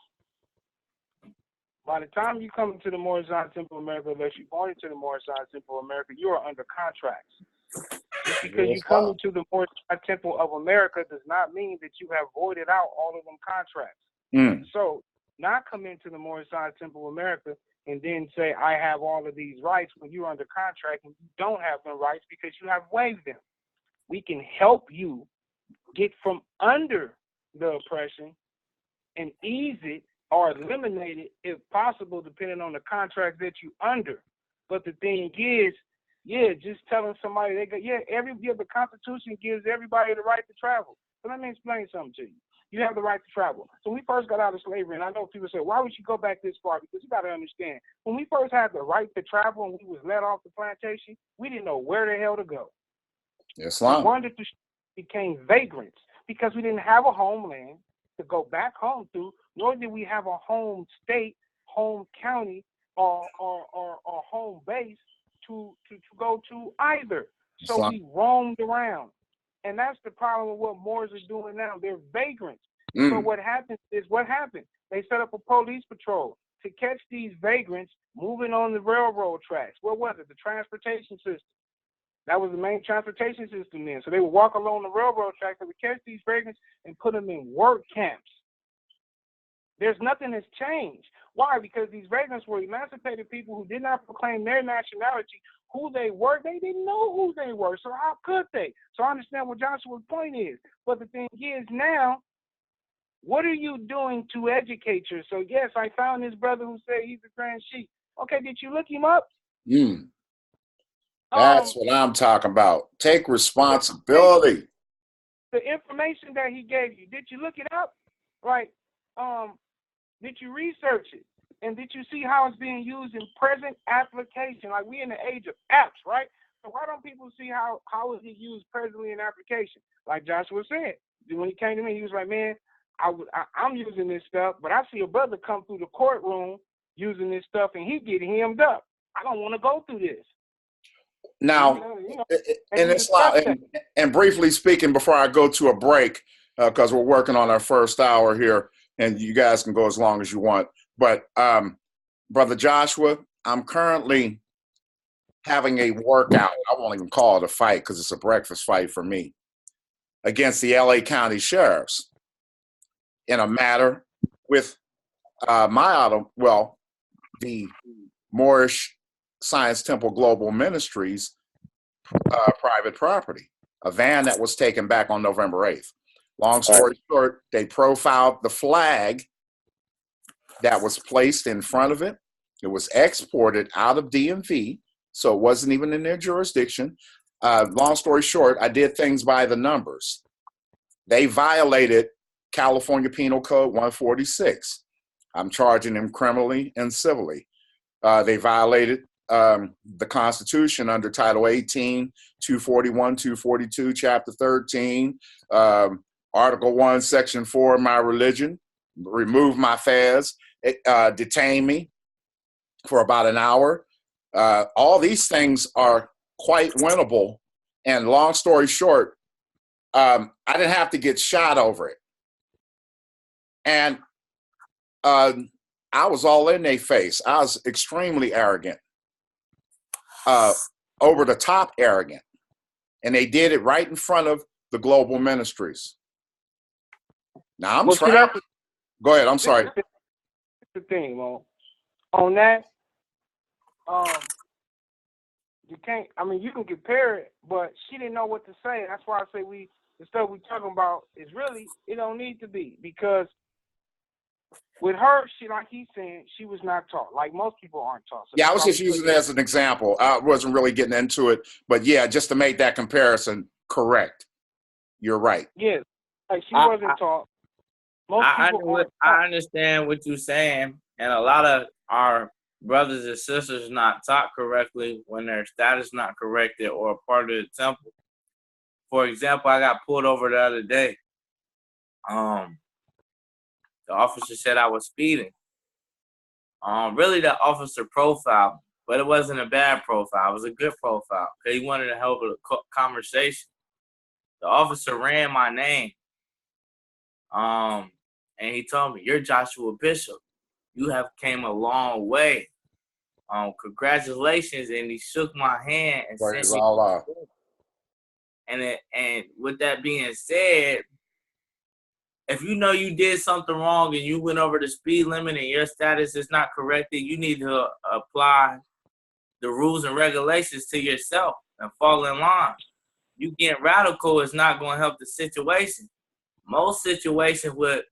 By the time you come into the Moorish Temple of America, unless you're born into the Moorish Temple of America, you are under contracts. Just because you come into the Moorish Temple of America does not mean that you have voided out all of them contracts. So not come into the Moorish Temple of America and then say, I have all of these rights when you're under contract and you don't have them rights because you have waived them. We can help you get from under the oppression and ease it or eliminate it if possible, depending on the contract that you under. But the thing is, just telling somebody the Constitution gives everybody the right to travel. So let me explain something to you. You have the right to travel. So when we first got out of slavery, and I know people say, why would you go back this far? Because you got to understand, when we first had the right to travel and we was let off the plantation, we didn't know where the hell to go. Islam. We wanted to became vagrants because we didn't have a homeland to go back home to, nor did we have a home state, home county, or home base to go to either. So Islam. we roamed around. And that's the problem with what Moors are doing now. They're vagrants. So what happens is They set up a police patrol to catch these vagrants moving on the railroad tracks. What was it? The transportation system. That was the main transportation system then. So they would walk along the railroad tracks and would catch these vagrants and put them in work camps. There's nothing that's changed. Why? Because these vagrants were emancipated people who did not proclaim their nationality, who they were. They didn't know who they were, so how could they? So I understand what Joshua's point is. But the thing is now, What are you doing to educate yourself? So yes, I found this brother who said he's a Grand Sheik. Okay, did you look him up? That's what I'm talking about. Take responsibility. The information that he gave you, did you look it up? Right. Did you research it? And did you see how it's being used in present application? Like, we in the age of apps, right? So why don't people see how is it used presently in application? Like Joshua said, when he came to me, he was like, man, I'm using this stuff, but I see a brother come through the courtroom using this stuff and he get hemmed up. I don't want to go through this. Now, and it's loud. And briefly speaking, before I go to a break, because we're working on our first hour here, and you guys can go as long as you want. But Brother Joshua, I'm currently having a workout. I won't even call it a fight because it's a breakfast fight for me against the LA County Sheriffs in a matter with the Moorish Science Temple Global Ministries private property, a van that was taken back on November 8th. Long story short, they profiled the flag that was placed in front of it. It was exported out of DMV, so it wasn't even in their jurisdiction. Long story short, I did things by the numbers. They violated California Penal Code 146. I'm charging them criminally and civilly. They violated the Constitution under Title 18, 241, 242, Chapter 13, Article 1, Section 4 of my religion, remove my fez, detain me for about an hour. All these things are quite winnable. And long story short, I didn't have to get shot over it. And I was all in their face. I was extremely arrogant, over the top arrogant. And they did it right in front of the global ministries. Now I'm trying. Go ahead. I'm sorry. That's the thing, Mo. On that, you can't. I mean, you can compare it, but she didn't know what to say. That's why I say the stuff we talking about is really, it don't need to be, because with her, she, like he's saying, she was not taught. Like most people aren't taught. So yeah, I was just using it as an example. I wasn't really getting into it, but yeah, just to make that comparison correct. You're right. Yeah, like she wasn't taught. I understand what you're saying, and a lot of our brothers and sisters not taught correctly when their status not corrected or part of the temple. For example, I got pulled over the other day. The officer said I was speeding. Really, the officer profiled, but it wasn't a bad profile. It was a good profile because he wanted to help with a conversation. The officer ran my name. And he told me, "You're Joshua Bishop. You have came a long way. Congratulations." And he shook my hand and Praise sent me. Allah. And with that being said, if you know you did something wrong and you went over the speed limit and your status is not corrected, you need to apply the rules and regulations to yourself and fall in line. You getting radical is not going to help the situation. Most situations with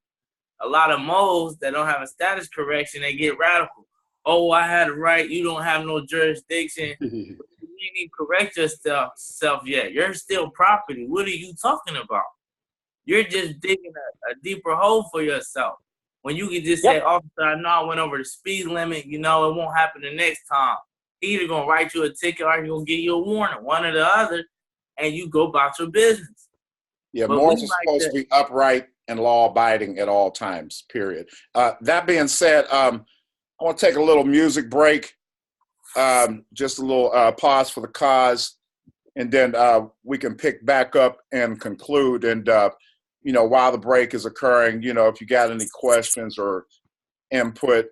a lot of moles that don't have a status correction, they get radical. Oh, I had it right. You don't have no jurisdiction. You didn't even correct yourself yet. You're still property. What are you talking about? You're just digging a deeper hole for yourself. When you can just say, "Officer, I know I went over the speed limit. You know, it won't happen the next time." He either going to write you a ticket or he's going to give you a warning, one or the other, and you go about your business. Yeah, Morris is supposed to be upright and law-abiding at all times, period. That being said, I want to take a little music break, just a little pause for the cause, and then we can pick back up and conclude. And, while the break is occurring, if you got any questions or input,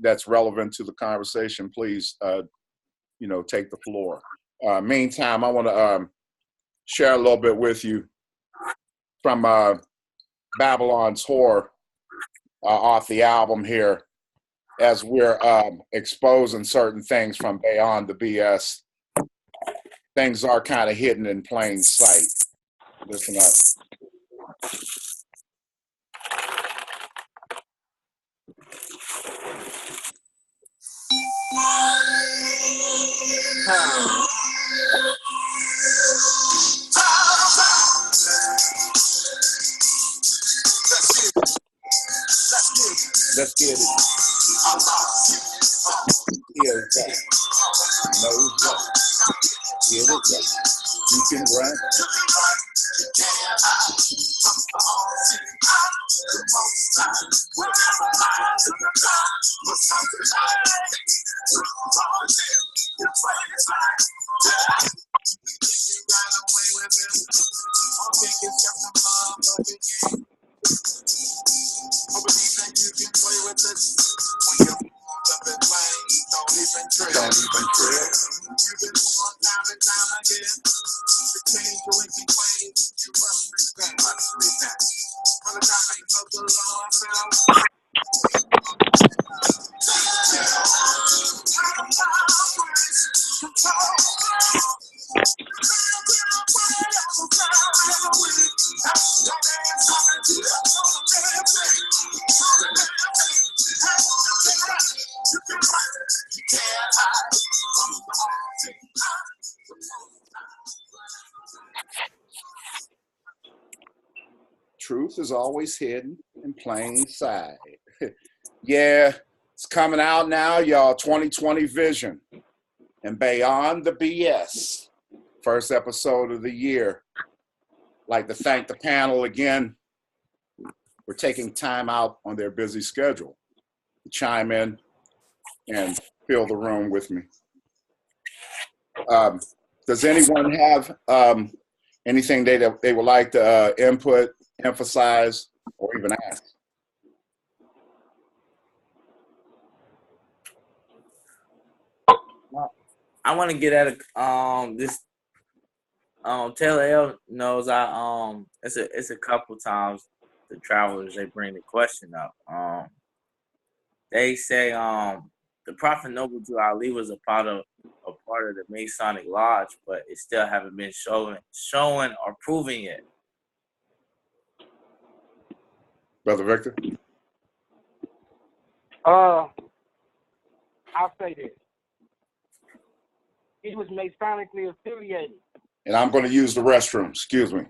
that's relevant to the conversation, please, take the floor. Meantime, I want to share a little bit with you from Babylon's Whore off the album here, as we're exposing certain things from Beyond the BS. Things are kind of hidden in plain sight. Listen up. Let's get it. Here's that. Knows what. Get it right. You can run. Don't even trip. Truth is always hidden in plain sight. Yeah, it's coming out now, y'all. 2020 Vision and Beyond the BS. First episode of the year. Like to thank the panel again for taking time out on their busy schedule to chime in and fill the room with me. Does anyone have anything they would like to input, emphasize, or even ask? I want to get at this. Taylor L knows it's a couple times the travelers they bring the question up. They say the Prophet Noble Drew Ali was a part of the Masonic Lodge, but it still haven't been showing or proving yet. Brother Victor? I'll say this. He was Masonically affiliated. And I'm going to use the restroom. Excuse me.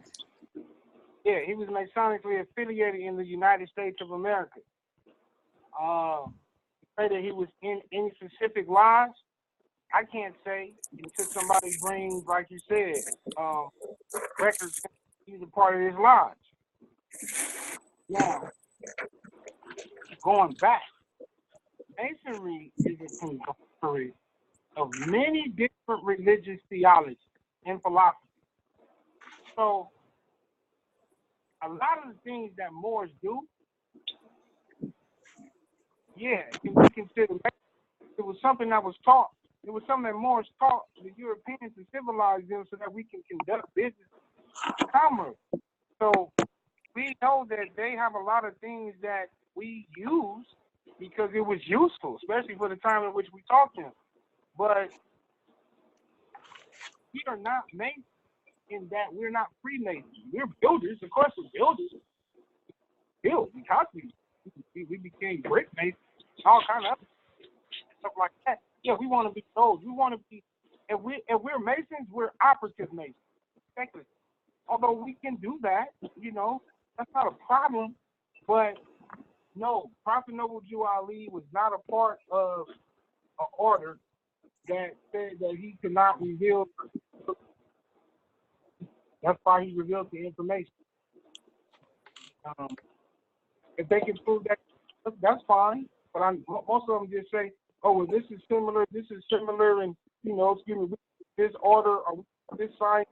Yeah, he was Masonically affiliated in the United States of America. Say that he was in any specific lodge, I can't say until somebody brings, like you said, records. He's a part of this lodge. Now, going back, Masonry is a conglomerate of many different religious theologies and philosophies. So, a lot of the things that Moors do, yeah, can be considered. It was something that was taught. It was something that Moors taught the Europeans to civilize them so that we can conduct business and commerce. So we know that they have a lot of things that we use because it was useful, especially for the time in which we taught them. But we are not Masons in that we're not Freemasons. We're builders. Of course, we're builders. Build. We became brick masons, all kind of stuff like that. Yeah, we want to be those. We want to be. If we're Masons, we're operative Masons. Technically, although we can do that, that's not a problem. But no, Prophet Noble Jew Ali was not a part of an order that said that he could not reveal. That's why he revealed the information. If they can prove that, that's fine. But most of them just say, "Oh, well, this is similar, and excuse me, this order or this sign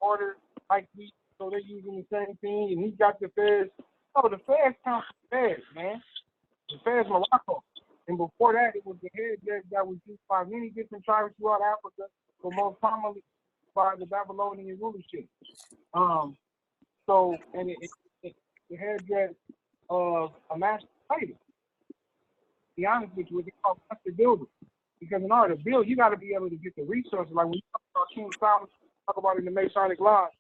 order like we." So they're using the same thing, and he got the feds. Oh, the feds count the feds, man. The feds Morocco, and before that, it was the head judge that was used by many different tribes throughout Africa, but most commonly by the Babylonian rulership. So, and the head judge of a master trader. To be honest with you, what they call master builder. Because in order to build, you got to be able to get the resources. Like when you talk about King Solomon, talk about in the Masonic Lodge,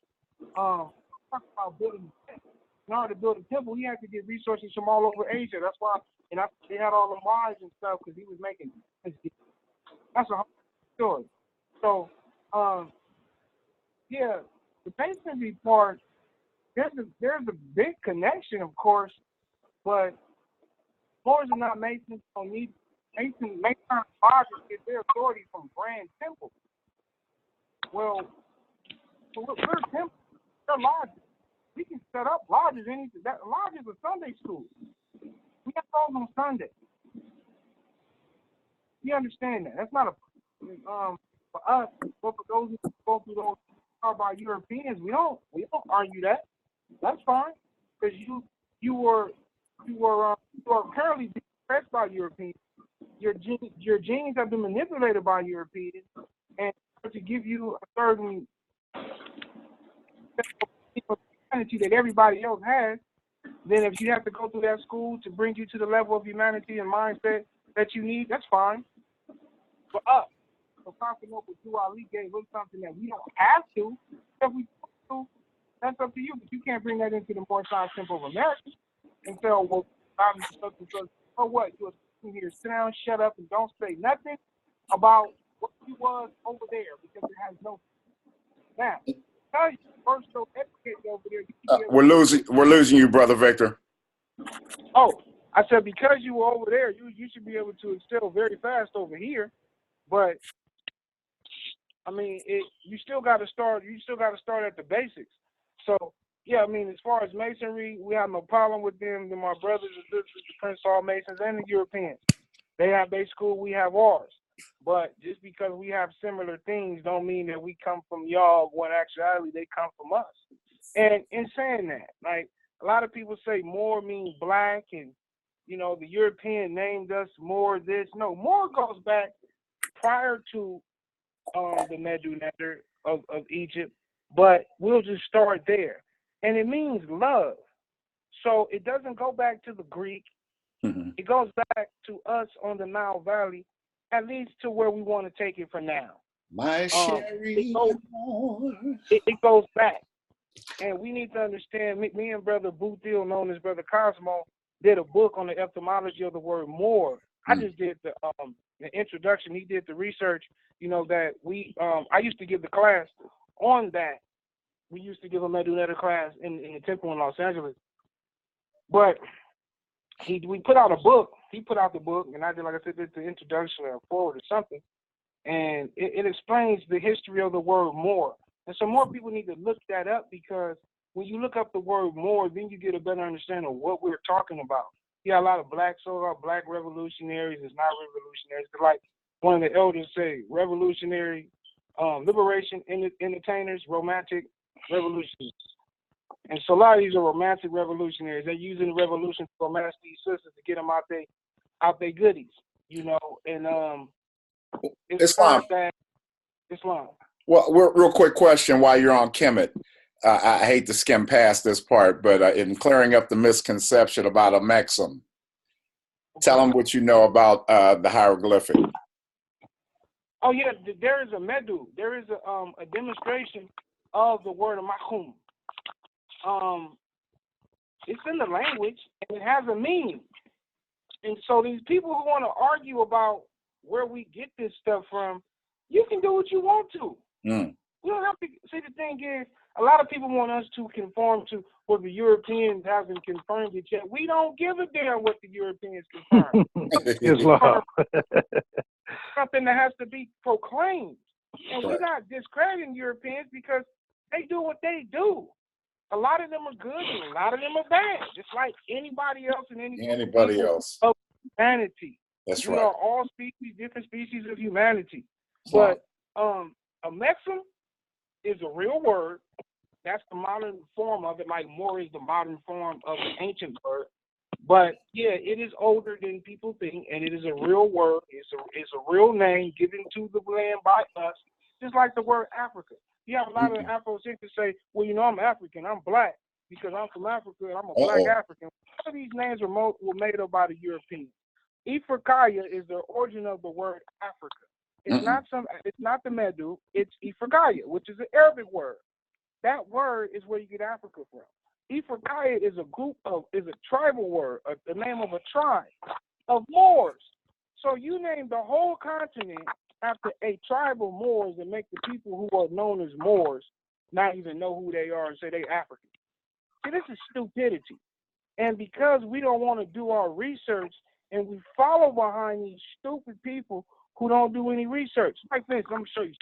talk about building a temple. In order to build a temple, he had to get resources from all over Asia. That's why, they had all the wives and stuff because he was making. That's a whole story. So, yeah, the masonry part, there's a big connection, of course, but Moors are not Masons. Don't need Mason lodges get their authority from Grand Temple. Well, we're temple, they're lodges. We can set up lodges. That lodges are Sunday school. We have those on Sunday. You understand that? That's not a for us, but for those who go through those about Europeans, we don't argue that. That's fine, because you are currently being oppressed by Europeans. Your genes have been manipulated by Europeans, and to give you a certain humanity that everybody else has, then if you have to go through that school to bring you to the level of humanity and mindset that you need, that's fine. For us, for Constantinople through Ali gave us something that we don't have to. If we do, that's up to you, but you can't bring that into the Moorish Temple of America and say, oh, well, or what? You're sitting here, sit down, shut up, and don't say nothing about what you was over there, because it has no. Now, tell you first, so educate over there. We're losing you, Brother Victor. Oh, I said because you were over there, you should be able to excel very fast over here. But I mean, you still got to start. You still got to start at the basics. So yeah, I mean, as far as masonry, we have no problem with them. They're my brothers and sisters, the Prince Hall Masons and the Europeans. They have their school, we have ours. But just because we have similar things don't mean that we come from y'all, when actually they come from us. And in saying that, like a lot of people say Moor means black, and the European named us Moor this. No, Moor goes back prior to the Medu Neter of Egypt, but we'll just start there. And it means love. So it doesn't go back to the Greek. Mm-hmm. It goes back to us on the Nile Valley, at least to where we want to take it for now. My Sherry. It goes back. And we need to understand, me and Brother Boothil, known as Brother Cosmo, did a book on the etymology of the word Moor. I just did the introduction. He did the research, that I used to give the class on that. We used to give a Medu Neter class in the temple in Los Angeles. But we put out a book. He put out the book, and I did, like I said, did the introduction or forward or something. And it explains the history of the word Moor. And so more people need to look that up, because when you look up the word Moor, then you get a better understanding of what we're talking about. Yeah, a lot of black revolutionaries is not revolutionaries. Like one of the elders say, revolutionary, liberation entertainers, romantic revolutionaries. And so a lot of these are romantic revolutionaries. They're using the revolution to romance these sisters to get them out they goodies, and Islam. Islam. Well, real quick question while you're on Kemet. I hate to skim past this part, but in clearing up the misconception about a Mexim, tell them what you know about the hieroglyphic. Oh yeah, there is a Medu. There is a demonstration of the word of Mahum. It's in the language and it has a meaning. And so these people who want to argue about where we get this stuff from, you can do what you want to. You don't have to. See, the thing is, a lot of people want us to conform to what the Europeans haven't confirmed it yet. We don't give a damn what the Europeans confirm. Islam. Something that has to be proclaimed. And we're not discrediting Europeans because they do what they do. A lot of them are good and a lot of them are bad, just like anybody else and anybody else of humanity. That's we right. are all species, different species of humanity. But a Mexim is a real word. That's the modern form of it, like Moor is the modern form of the ancient word. But yeah, it is older than people think, and it is a real word. It's a real name given to the land by us, just like the word Africa. You have a lot of Afrocentrics say, well, I'm African, I'm black, because I'm from Africa, and I'm a black African. All of these names were made up by the Europeans. Ifriqiya is the origin of the word Africa. It's not the Medu, it's Ifriqiya, which is an Arabic word. That word is where you get Africa from. Ifriqiya is a tribal word, the name of a tribe of Moors. So you name the whole continent after a tribal Moors and make the people who are known as Moors not even know who they are and say they African. See, this is stupidity. And because we don't want to do our research and we follow behind these stupid people who don't do any research. Like this, I'm going to show you.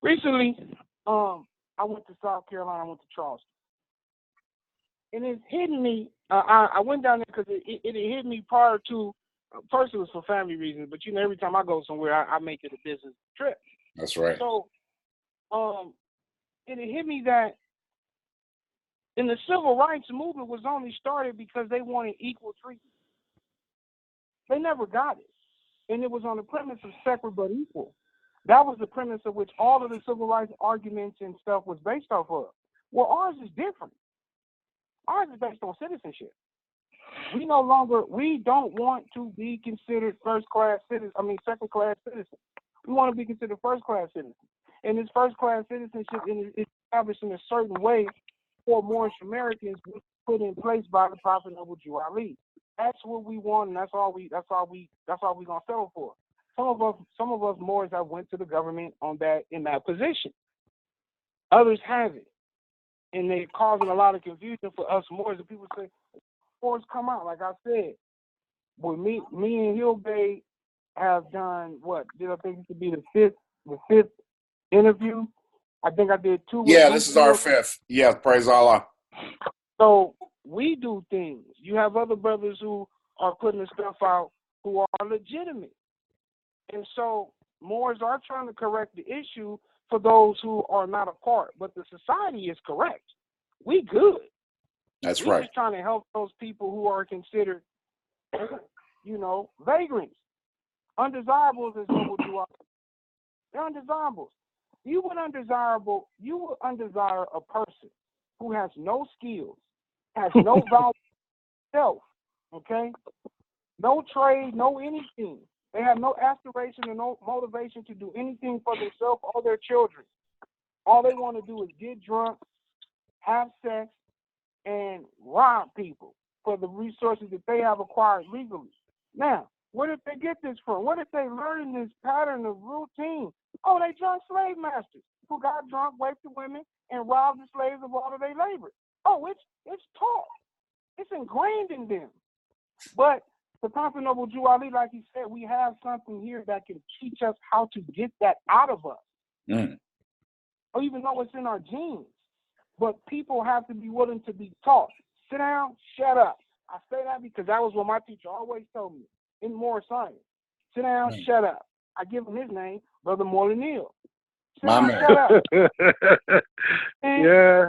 Recently, I went to South Carolina, I went to Charleston. And it's hidden me. I went down there because it hit me prior to, first it was for family reasons, but every time I go somewhere, I make it a business trip. That's right. So, it hit me that in the civil rights movement was only started because they wanted equal treatment. They never got it. And it was on the premise of separate but equal. That was the premise of which all of the civil rights arguments and stuff was based off of. Well, ours is different. Ours is based on citizenship. We don't want to be considered second-class citizens. We want to be considered first-class citizens. And this first-class citizenship is established in a certain way for Moorish Americans, which was put in place by the Prophet Noble Jew Ali. That's what we want, and that's all we gonna settle for. Some of us Moors have went to the government in that position. Others haven't, and they're causing a lot of confusion for us Moors. And people say, "Moors come out," like I said. But me and Hill Bay have done what? Did I think it could be the fifth interview? I think I did 2. Yeah, this is our 5th. Yeah, praise Allah. So we do things. You have other brothers who are putting the stuff out who are legitimate. And so Moors are trying to correct the issue for those who are not a part. But the society is correct. We good. That's We're right. just trying to help those people who are considered, vagrants. Undesirables as Noble Jew Ali. They're undesirables. You would undesire a person who has no skills, has no value self, okay? No trade, no anything. They have no aspiration and no motivation to do anything for themselves or their children. All they want to do is get drunk, have sex, and rob people for the resources that they have acquired legally. Now, where did they get this from? Where did they learn this pattern of routine? Oh, they drunk slave masters who got drunk, raped the women, and robbed the slaves of all of their labor. Oh, it's taught. It's ingrained in them. But the Prophet Noble Jew Ali, like he said, we have something here that can teach us how to get that out of us. Or even though it's in our genes. But people have to be willing to be taught. Sit down, shut up. I say that because that was what my teacher always told me in Moorish science. Sit down, shut up. I give him his name, Brother Morley Neal. Sit down, shut up. Yeah.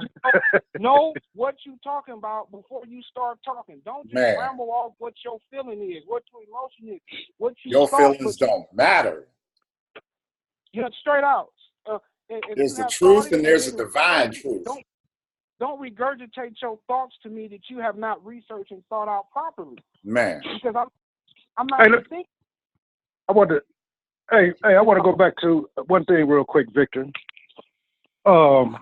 Know what you talking about before you start talking. Don't just ramble off what your feeling is, what your emotion is, what your feelings don't matter. Straight out. There's the truth and there's a divine truth. Don't regurgitate your thoughts to me that you have not researched and thought out properly. Man. Because I'm not thinking. I want to go back to one thing real quick, Victor. When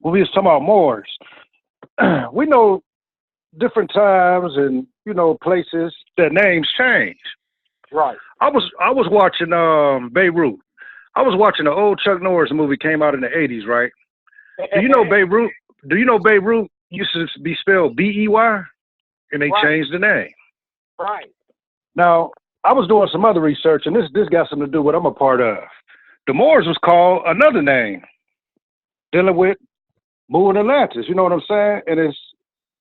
we was talking about Moors, we know different times and places their names change. Right. I was watching Beirut. I was watching the old Chuck Norris movie, came out in the 80s, right? Do you know Beirut? Do you know Beirut used to be spelled B-E-Y, and they changed the name? Right. Now, I was doing some other research, and this got something to do with what I'm a part of. The Moors was called another name, dealing with moving Atlantis. You know what I'm saying? And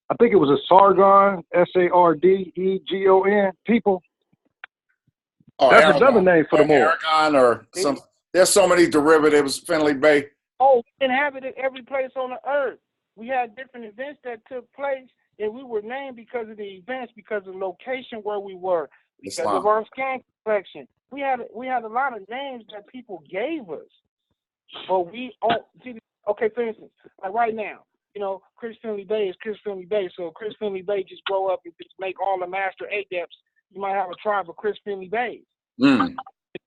I think it was a Sargon, Sardegon people. Oh, that's Aragon. Another name for the Moors. Aragon or some. There's so many derivatives. Finley Bay. Oh, we inhabited every place on the earth. We had different events that took place, and we were named because of the events, because of the location where we were, because of our skin complexion. We had a lot of names that people gave us, but okay, for instance, like right now, Chris Finley Bay is Chris Finley Bay, so Chris Finley Bay just grow up and just make all the master adepts. You might have a tribe of Chris Finley Bays.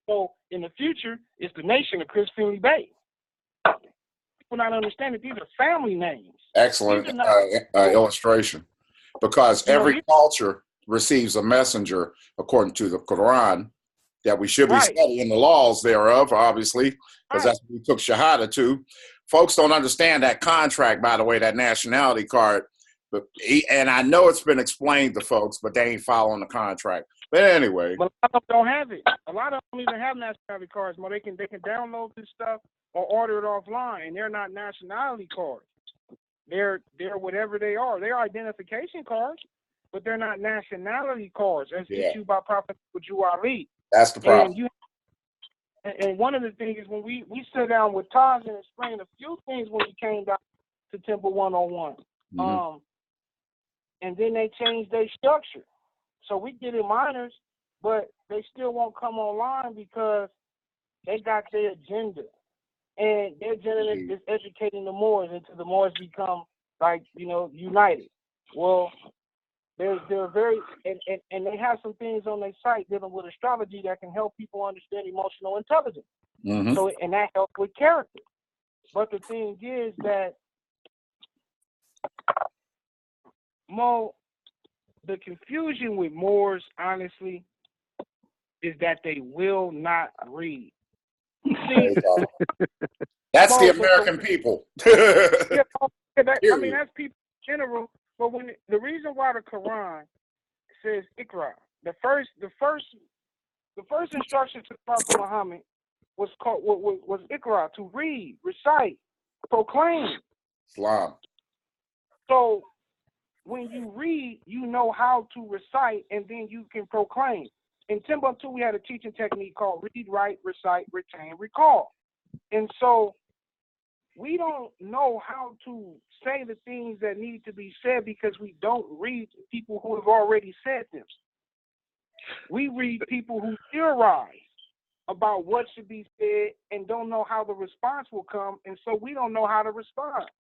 So in the future, it's the nation of Chris Finley Bay. People not understanding these are family names. Excellent illustration, because every culture receives a messenger according to the Quran, that we should be Right. studying the laws thereof, obviously, because Right. that's what we took Shahada to. Folks don't understand that contract, by the way, that nationality card. And I know it's been explained to folks, but they ain't following the contract. But anyway. But a lot of them don't have it. A lot of them don't even have nationality cards. They can download this stuff or order it offline, and they're not nationality cards. They're whatever they are. They're identification cards, but they're not nationality cards as issued by Prophet Ali. That's the problem. And one of the things is when we sit down with Taj and explain a few things when he came down to Temple 101. Mm-hmm. And then they changed their structure. So we get in minors, but they still won't come online because they got their agenda. And their agenda is educating the Moors until the Moors become united. Well, they're very and they have some things on their site dealing with astrology that can help people understand emotional intelligence. Mm-hmm. So and that helps with character. But the thing is that the confusion with Moors, honestly, is that they will not read. See, that's the American people. I mean, that's people in general. But the reason why the Quran says Iqra, the first instruction to Prophet Muhammad was Iqra, to read, recite, proclaim. Islam. So when you read, you know how to recite, and then you can proclaim. In Timbuktu, we had a teaching technique called read, write, recite, retain, recall. And so we don't know how to say the things that need to be said because we don't read people who have already said them. We read people who theorize about what should be said and don't know how the response will come, and so we don't know how to respond.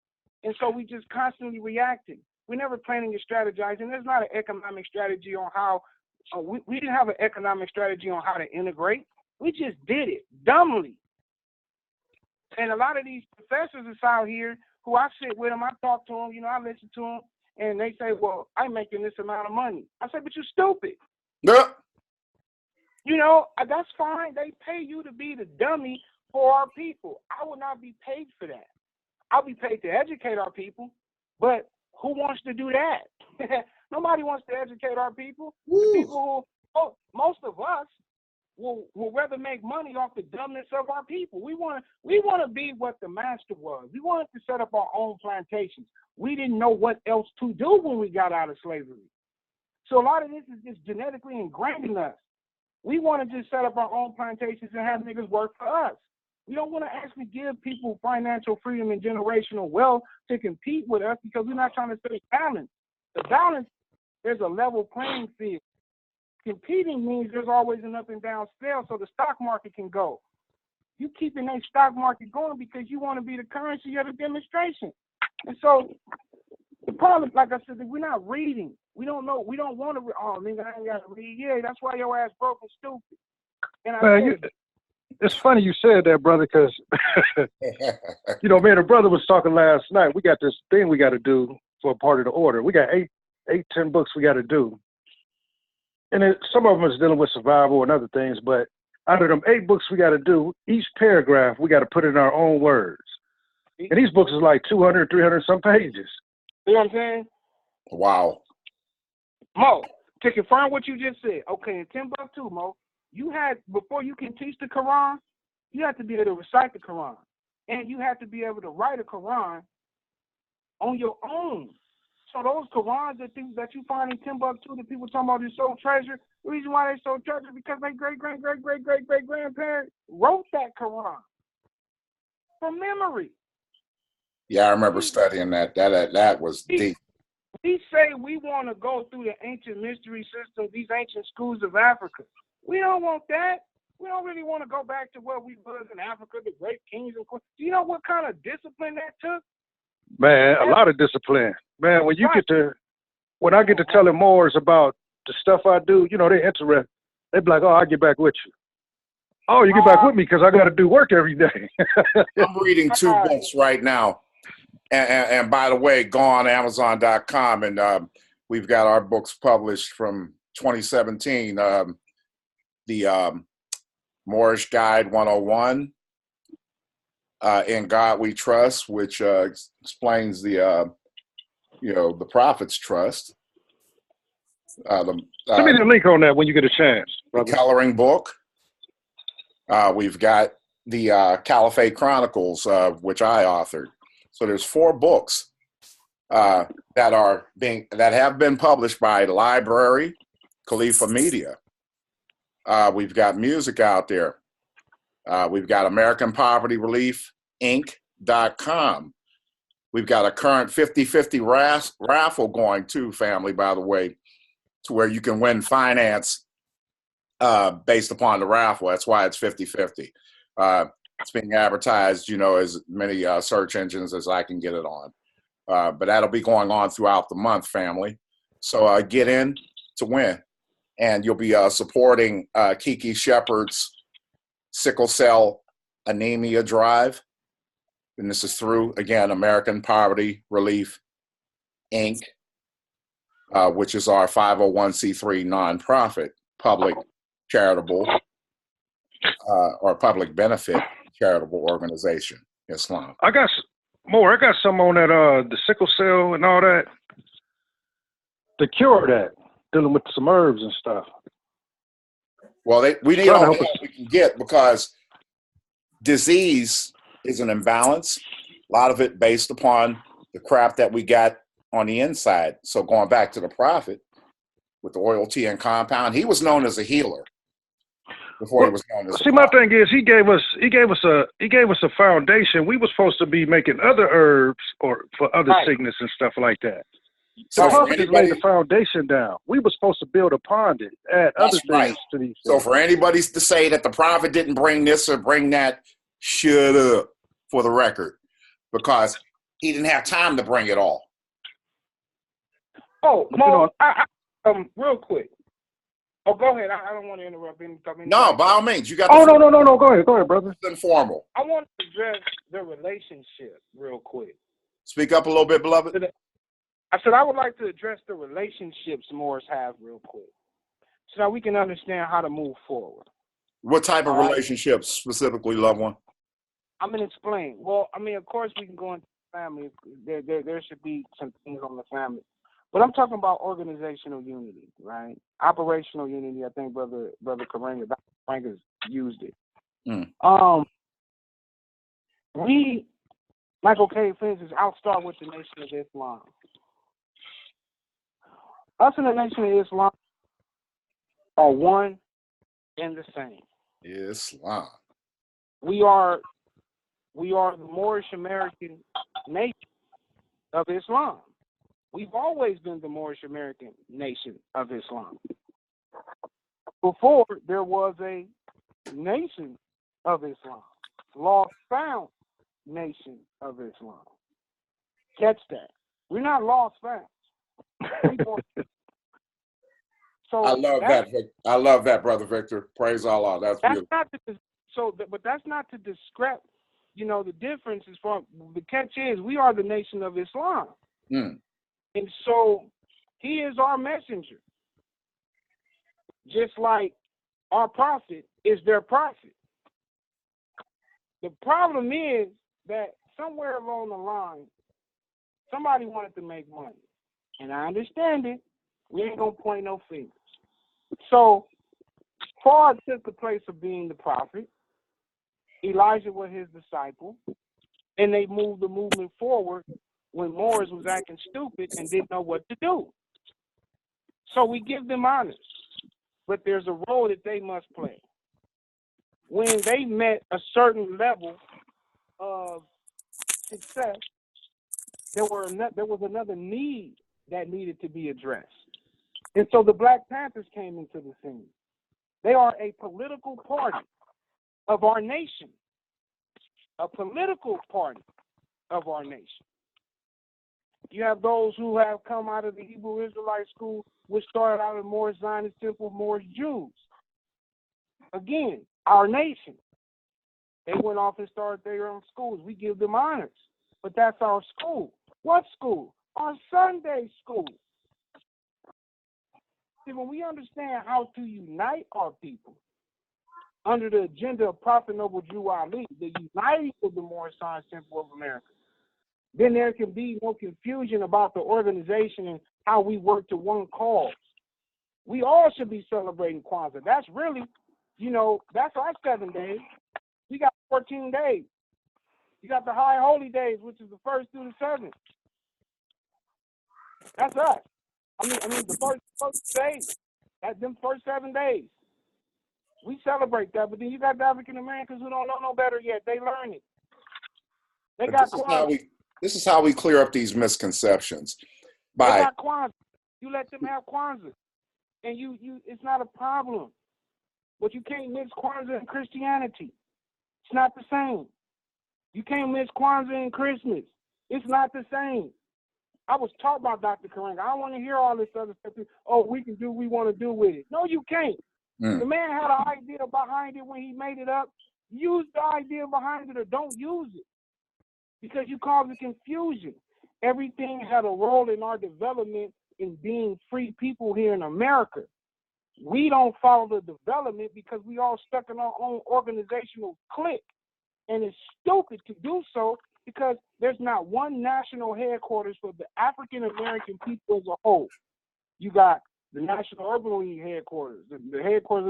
And so we just constantly reacting. We're never planning or strategizing. There's not an economic strategy on how we didn't have an economic strategy on how to integrate. We just did it dumbly. And a lot of these professors is out here who I sit with them, I talk to them, I listen to them, and they say, well, I'm making this amount of money. I say, but you're stupid. Yeah. That's fine. They pay you to be the dummy for our people. I will not be paid for that. I'll be paid to educate our people, but who wants to do that? Nobody wants to educate our people. The people who, most of us, will rather make money off the dumbness of our people. We want to be what the master was. We wanted to set up our own plantations. We didn't know what else to do when we got out of slavery. So a lot of this is just genetically ingrained in us. We want to just set up our own plantations and have niggas work for us. We don't want to actually give people financial freedom and generational wealth to compete with us because we're not trying to say balance. The balance, there's a level playing field. Competing means there's always an up and down scale so the stock market can go. You keeping that stock market going because you want to be the currency of the demonstration. And so the problem, like I said, we're not reading. We don't know. We don't want to. Oh, nigga, I ain't got to read. Yeah, that's why your ass broke and stupid. And it's funny you said that, brother, because, me and a brother was talking last night. We got this thing we got to do for a part of the order. We got 10 books we got to do. And some of them is dealing with survival and other things, but out of them 8 books we got to do, each paragraph we got to put in our own words. And these books is like 200, 300 some pages. You know what I'm saying? Wow. Mo, to confirm what you just said, okay, in Timbuktu, Mo, before you can teach the Quran, you have to be able to recite the Quran. And you have to be able to write a Quran on your own. So those Qurans that you find in Timbuktu, that people talking about is so treasure, the reason why they so treasure is because their great-great-great-great-great-great-grandparents wrote that Quran from memory. Yeah, I remember studying that. That was deep. We say we want to go through the ancient mystery system, these ancient schools of Africa. We don't want that. We don't really want to go back to where we was in Africa, the great kings and queens. Do you know what kind of discipline that took? Man, a lot of discipline. Man, when I get to telling Moors about the stuff I do, they're interested. They be like, oh, I'll get back with you. Oh, you get back with me because I got to do work every day. I'm reading 2 books right now. And by the way, go on Amazon.com and we've got our books published from 2017. The Moorish Guide 101, In God We Trust, which explains the the Prophet's Trust. Send me the link on that when you get a chance, The brother. coloring book. We've got the Caliphate Chronicles, which I authored. So there's 4 books that have been published by the library, Khalifa Media. We've got music out there. We've got American Poverty Relief Inc.com. We've got a current 50-50 raffle going too, family, by the way, to where you can win finance based upon the raffle. That's why it's 50-50. It's being advertised, as many search engines as I can get it on. But that'll be going on throughout the month, family. So get in to win. And you'll be supporting Kiki Shepard's sickle cell anemia drive. And this is through, again, American Poverty Relief Inc., which is our 501c3 nonprofit, public charitable or public benefit charitable organization, Islam. I got some on that the sickle cell and all that. To cure that, dealing with some herbs and stuff. Well, we need all the help we can get because disease is an imbalance. A lot of it based upon the crap that we got on the inside. So going back to the Prophet with the oil, tea, and compound, he was known as a healer before he was known as. My thing is, he gave us a foundation. We were supposed to be making other herbs or for other sickness and stuff like that. So the Prophet laid the foundation down. We were supposed to build upon it, add other things to these things. So for anybody to say that the Prophet didn't bring this or bring that, shut up, for the record, because he didn't have time to bring it all. Oh, Mo, real quick. Oh, go ahead. I don't want to interrupt anything. No, by all means, you got. No. Go ahead, brother. It's informal. I want to address the relationship real quick. Speak up a little bit, beloved. I said I would like to address the relationships Moors have real quick, so that we can understand how to move forward. What type of relationships specifically, loved one? I'm gonna explain. Well, of course we can go into family. There should be some things on the family. But I'm talking about organizational unity, right? Operational unity. I think Brother Karanga, Dr. Frank has used it. We, like, okay, for instance, I'll start with the Nation of Islam. Us in the Nation of Islam are one and the same. Islam. We are the Moorish American Nation of Islam. We've always been the Moorish American Nation of Islam. Before there was a Nation of Islam, lost found Nation of Islam. Catch that. We're not lost found. So I love that. I love that, Brother Victor. Praise Allah. That's beautiful. But that's not to discredit. The difference is the catch is we are the Nation of Islam. And so he is our messenger. Just like our prophet is their prophet. The problem is that somewhere along the line, somebody wanted to make money. And I understand it. We ain't going to point no fingers. So Paul took the place of being the prophet. Elijah was his disciple. And they moved the movement forward when Moors was acting stupid and didn't know what to do. So we give them honors, but there's a role that they must play. When they met a certain level of success, there was another need that needed to be addressed. And so the Black Panthers came into the scene. They are a political party of our nation. A political party of our nation. You have those who have come out of the Hebrew Israelite school, which started out as Moorish Zionist Temple, Moorish Jews. Again, our nation. They went off and started their own schools. We give them honors. But that's our school. What school? Our Sunday school. See, when we understand how to unite our people, under the agenda of Prophet Noble Jew Ali, the uniting of the Moorish Science Temple of America. Then there can be no confusion about the organization and how we work to one cause. We all should be celebrating Kwanzaa. That's really, that's our 7 days. We got 14 days. You got the high holy days, which is the 1st through the 7th. That's us. I mean the first days, them first 7 days. We celebrate that, but then you got the African Americans who don't know no better yet. They learn it. They got Kwanzaa. This is how we clear up these misconceptions. They got Kwanzaa. You let them have Kwanzaa, and you it's not a problem. But you can't mix Kwanzaa and Christianity. It's not the same. You can't mix Kwanzaa and Christmas. It's not the same. I was taught by Dr. Karanga. I don't want to hear all this other stuff. Oh, we can do what we want to do with it. No, you can't. The man had an idea behind it when he made it up. Use the idea behind it or don't use it, because you cause the confusion. Everything had a role in our development in being free people here in America. We don't follow the development because we all stuck in our own organizational clique. And it's stupid to do so because there's not one national headquarters for the African American people as a whole. You got the National Urban League headquarters, the headquarters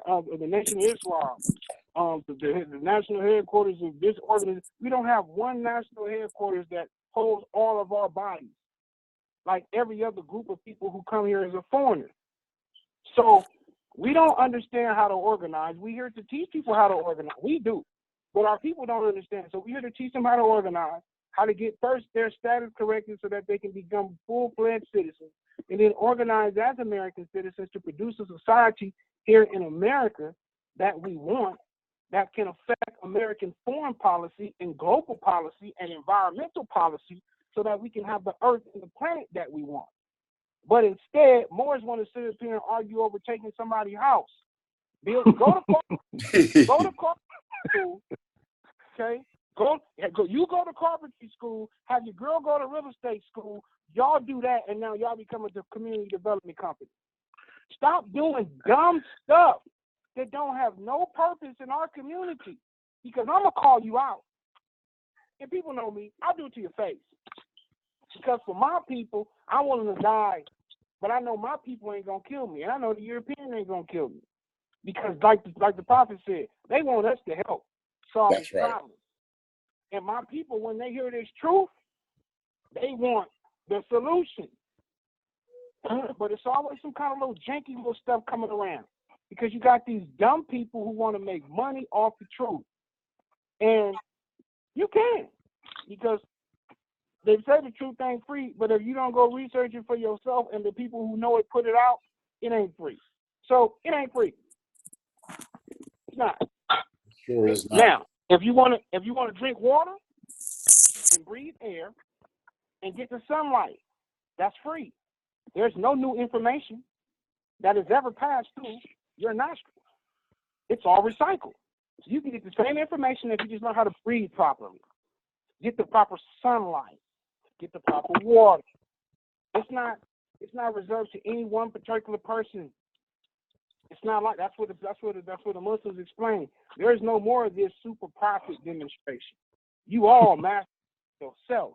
of the Nation of Islam, the national headquarters of this organization. We don't have one national headquarters that holds all of our bodies, like every other group of people who come here as a foreigner. So we don't understand how to organize. We're here to teach people how to organize. We do, but our people don't understand. So we're here to teach them how to organize, how to get first their status corrected so that they can become full-fledged citizens, and then organize as American citizens to produce a society here in America that we want, that can affect American foreign policy and global policy and environmental policy so that we can have the earth and the planet that we want. But instead, Moors want to sit up here and argue over taking somebody's house. Go to carpentry school, okay? You go to carpentry school, have your girl go to real estate school, y'all do that, and now y'all become a community development company. Stop doing dumb stuff that don't have no purpose in our community, because I'm going to call you out. And people know me, I'll do it to your face. Because for my people, I want them to die, but I know my people ain't going to kill me, and I know the European ain't going to kill me. Because like the prophet said, they want us to help solve this problem. And my people, when they hear this truth, they want the solution. But it's always some kind of little janky little stuff coming around, because you got these dumb people who want to make money off the truth. And you can, because they say the truth ain't free, but if you don't go research it for yourself and the people who know it put it out, it ain't free. So it ain't free. It's not. Sure is not. Now, if you want to drink water and breathe air and get the sunlight, that's free. There's no new information that has ever passed through your nostrils. It's all recycled. So you can get the same information if you just learn how to breathe properly, get the proper sunlight, get the proper water. It's not reserved to any one particular person. It's not like that's what the Muslims explain. There is no more of this super profit demonstration. You all master yourself.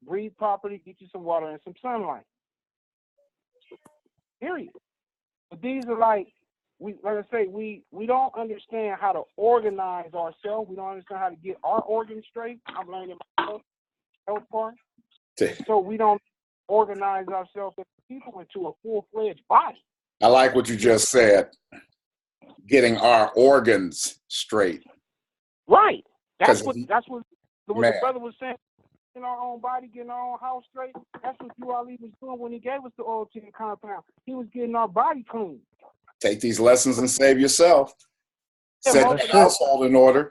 Breathe properly, get you some water and some sunlight. Period. But these are like I say, we don't understand how to organize ourselves. We don't understand how to get our organs straight. I'm learning my health part. So we don't organize ourselves as people into a full-fledged body. I like what you just said. Getting our organs straight. Right. That's what the brother was saying. In our own body, getting our own house straight. That's what you Ali was doing when he gave us the oil tin compound. He was getting our body clean. Take these lessons and save yourself. Set the household in order.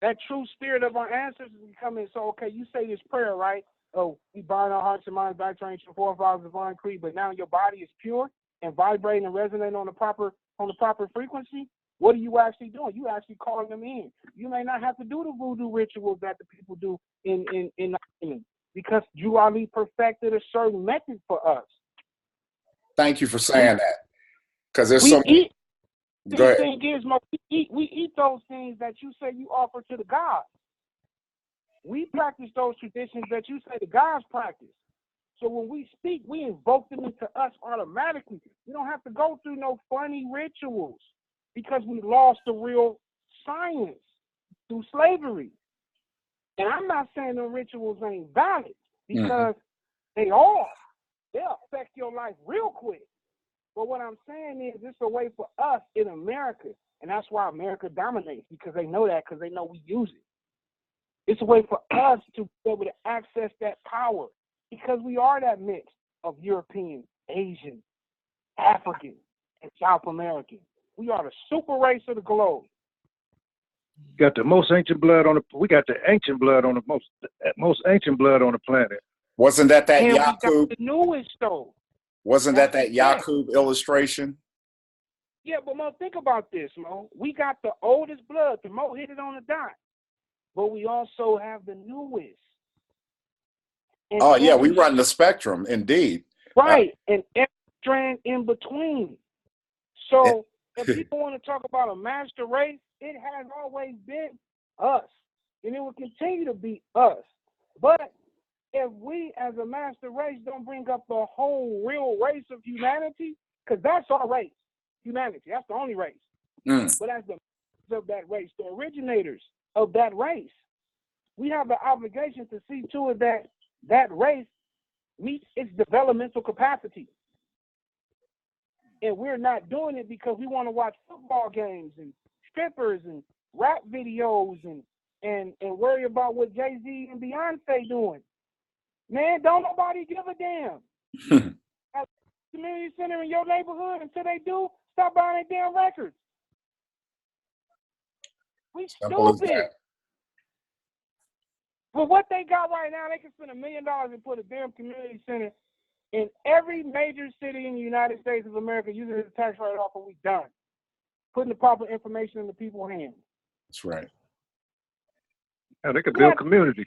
That true spirit of our ancestors will come in. So, okay, you say this prayer, right? Oh, we bind our hearts and minds back to ancient forefathers of divine creed, but now your body is pure and vibrating and resonating on the proper frequency. What are you actually doing? You actually calling them in. You may not have to do the voodoo rituals that the people do in because you already perfected a certain method for us. Thank you for saying that. Because See, Go the ahead. thing is, Mo, we eat those things that you say you offer to the gods. We practice those traditions that you say the gods practice. So when we speak, we invoke them into us automatically. We don't have to go through no funny rituals because we lost the real science through slavery. And I'm not saying the rituals ain't valid because they are. They'll affect your life real quick. But what I'm saying is it's a way for us in America, and that's why America dominates, because they know that, because they know we use it. It's a way for us to be able to access that power, because we are that mix of European, Asian, African, and South American. We are the super race of the globe. Got the most ancient blood on the. We got the ancient blood on the most ancient blood on the planet. Wasn't that And we got Yakub? the newest though. Wasn't That's that the Yakub illustration? Yeah, but Mo, think about this, Mo. We got the oldest blood. The Mo hit it on the dot. But we also have the newest. And Oh yeah, we every- run the spectrum, indeed. Right, and every strand in between. So if people want to talk about a master race, it has always been us, and it will continue to be us. But if we, as a master race, don't bring up the whole real race of humanity, because that's our race, humanity. That's the only race. But as the of that race, the originators of that race, we have the obligation to see to it that that race meets its developmental capacity. And we're not doing it because we want to watch football games and strippers and rap videos and worry about what Jay-Z and Beyonce doing. Man, don't nobody give a damn. At the community center in your neighborhood, until they do, stop buying their damn records. We Simple as stupid. that. For what they got right now, they can spend $1 million and put a damn community center in every major city in the United States of America using the tax write-off, and we done. Putting the proper information in the people's hands. That's right. Yeah, they could build communities.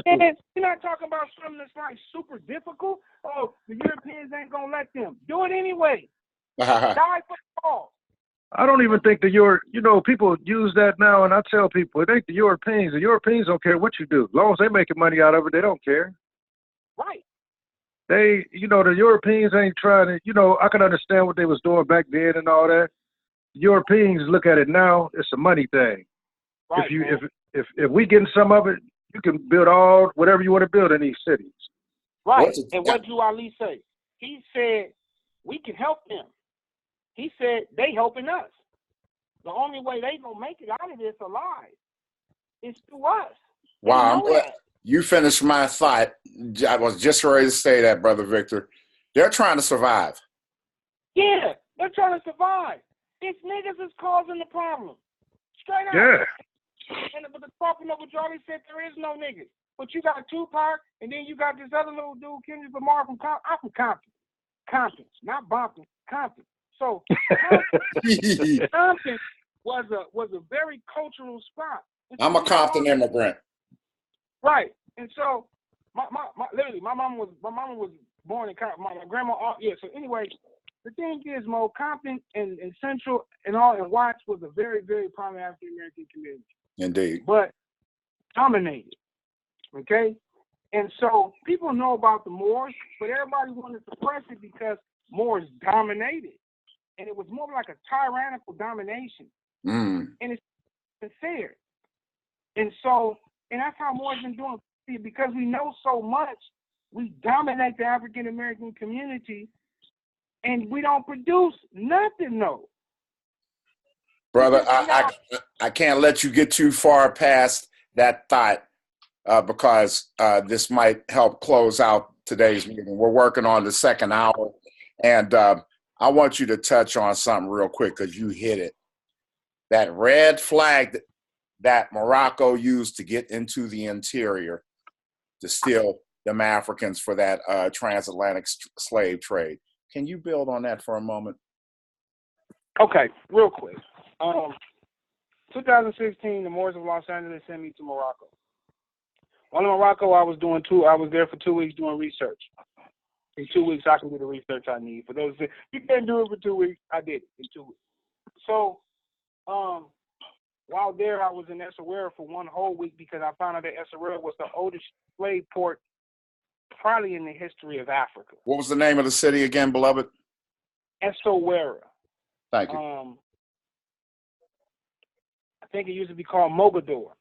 And you're not talking about something that's like super difficult. Oh, the Europeans ain't gonna let them. Do it anyway. Die for the cause. I don't even think people use that now, and I tell people, it ain't the Europeans don't care what you do. As long as they're making money out of it, they don't care. Right. The Europeans ain't trying to, I can understand what they was doing back then and all that. Europeans look at it now, it's a money thing. Right, if we getting some of it, you can build whatever you want to build in these cities. Right. And what do Ali say? He said, we can help them. He said, they helping us. The only way they gonna make it out of this alive is through us. Wow, I'm glad you finished my thought. I was just ready to say that, Brother Victor. They're trying to survive. Yeah, they're trying to survive. It's niggas is causing the problem. Straight up. Yeah. But the problem of what Charlie said, there is no niggas. But you got Tupac, and then you got this other little dude, Kendrick Lamar from Compton. I'm from Compton. Compton, not Bompton, Compton. So Compton was a very cultural spot. I'm a Compton immigrant. Right. And so my mama was born in Compton. My grandma, so anyway, the thing is, Mo, Compton and Central and Watts was a very, very prominent African American community. Indeed. But dominated. Okay? And so people know about the Moors, but everybody wanted to suppress it because Moors dominated. And it was more like a tyrannical domination. And it's unfair. And that's how Moors been doing it, because we know so much, we dominate the African American community and we don't produce nothing, no. Brother, I can't let you get too far past that thought because this might help close out today's meeting. We're working on the second hour, and I want you to touch on something real quick because you hit it. That red flag that Morocco used to get into the interior to steal them Africans for that transatlantic slave trade. Can you build on that for a moment? Okay, real quick. 2016, the Moors of Los Angeles sent me to Morocco. While in Morocco, I was there for 2 weeks doing research. In 2 weeks, I can do the research I need. For those that you can't do it for 2 weeks, I did it in 2 weeks. So, while there, I was in Essaouira for 1 whole week because I found out that Essaouira was the oldest slave port probably in the history of Africa. What was the name of the city again, beloved? Essaouira. Thank you. I think it used to be called Mogador.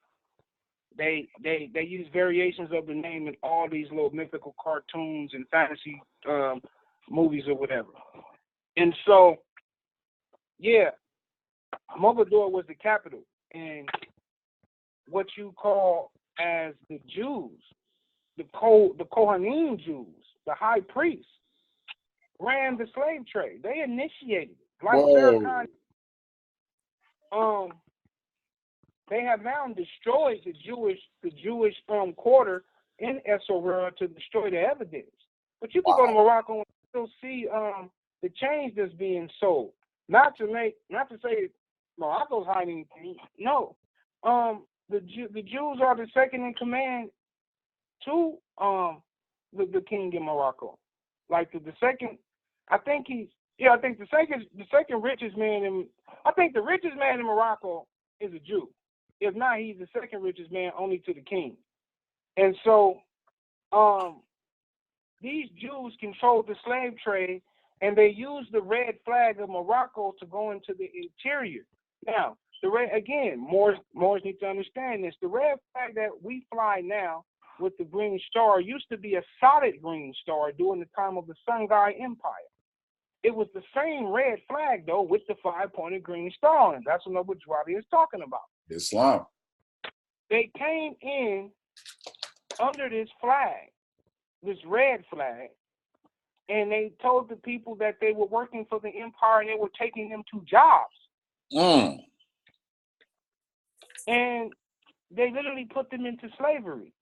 They use variations of the name in all these little mythical cartoons and fantasy movies or whatever. And so, yeah, Mogador was the capital. And what you call as the Jews, the Kohanim Jews, the high priests, ran the slave trade. They initiated it. Like Farrakhan, they have now destroyed the Jewish quarter in Essaouira to destroy the evidence. But you can go to Morocco and still see the change that's being sold. Not to say Morocco's hiding anything. No, the Jews are the second in command to the king in Morocco. Like the second, I think the second richest man in. I think the richest man in Morocco is a Jew. If not, he's the second richest man, only to the king. And so, these Jews controlled the slave trade, and they used the red flag of Morocco to go into the interior. Now, Moors need to understand this. The red flag that we fly now with the green star used to be a solid green star during the time of the Songhai Empire. It was the same red flag, though, with the 5-pointed green star on it. That's what Jwadi is talking about. Islam. They came in under this flag, this red flag, and they told the people that they were working for the empire and they were taking them to jobs. And they literally put them into slavery.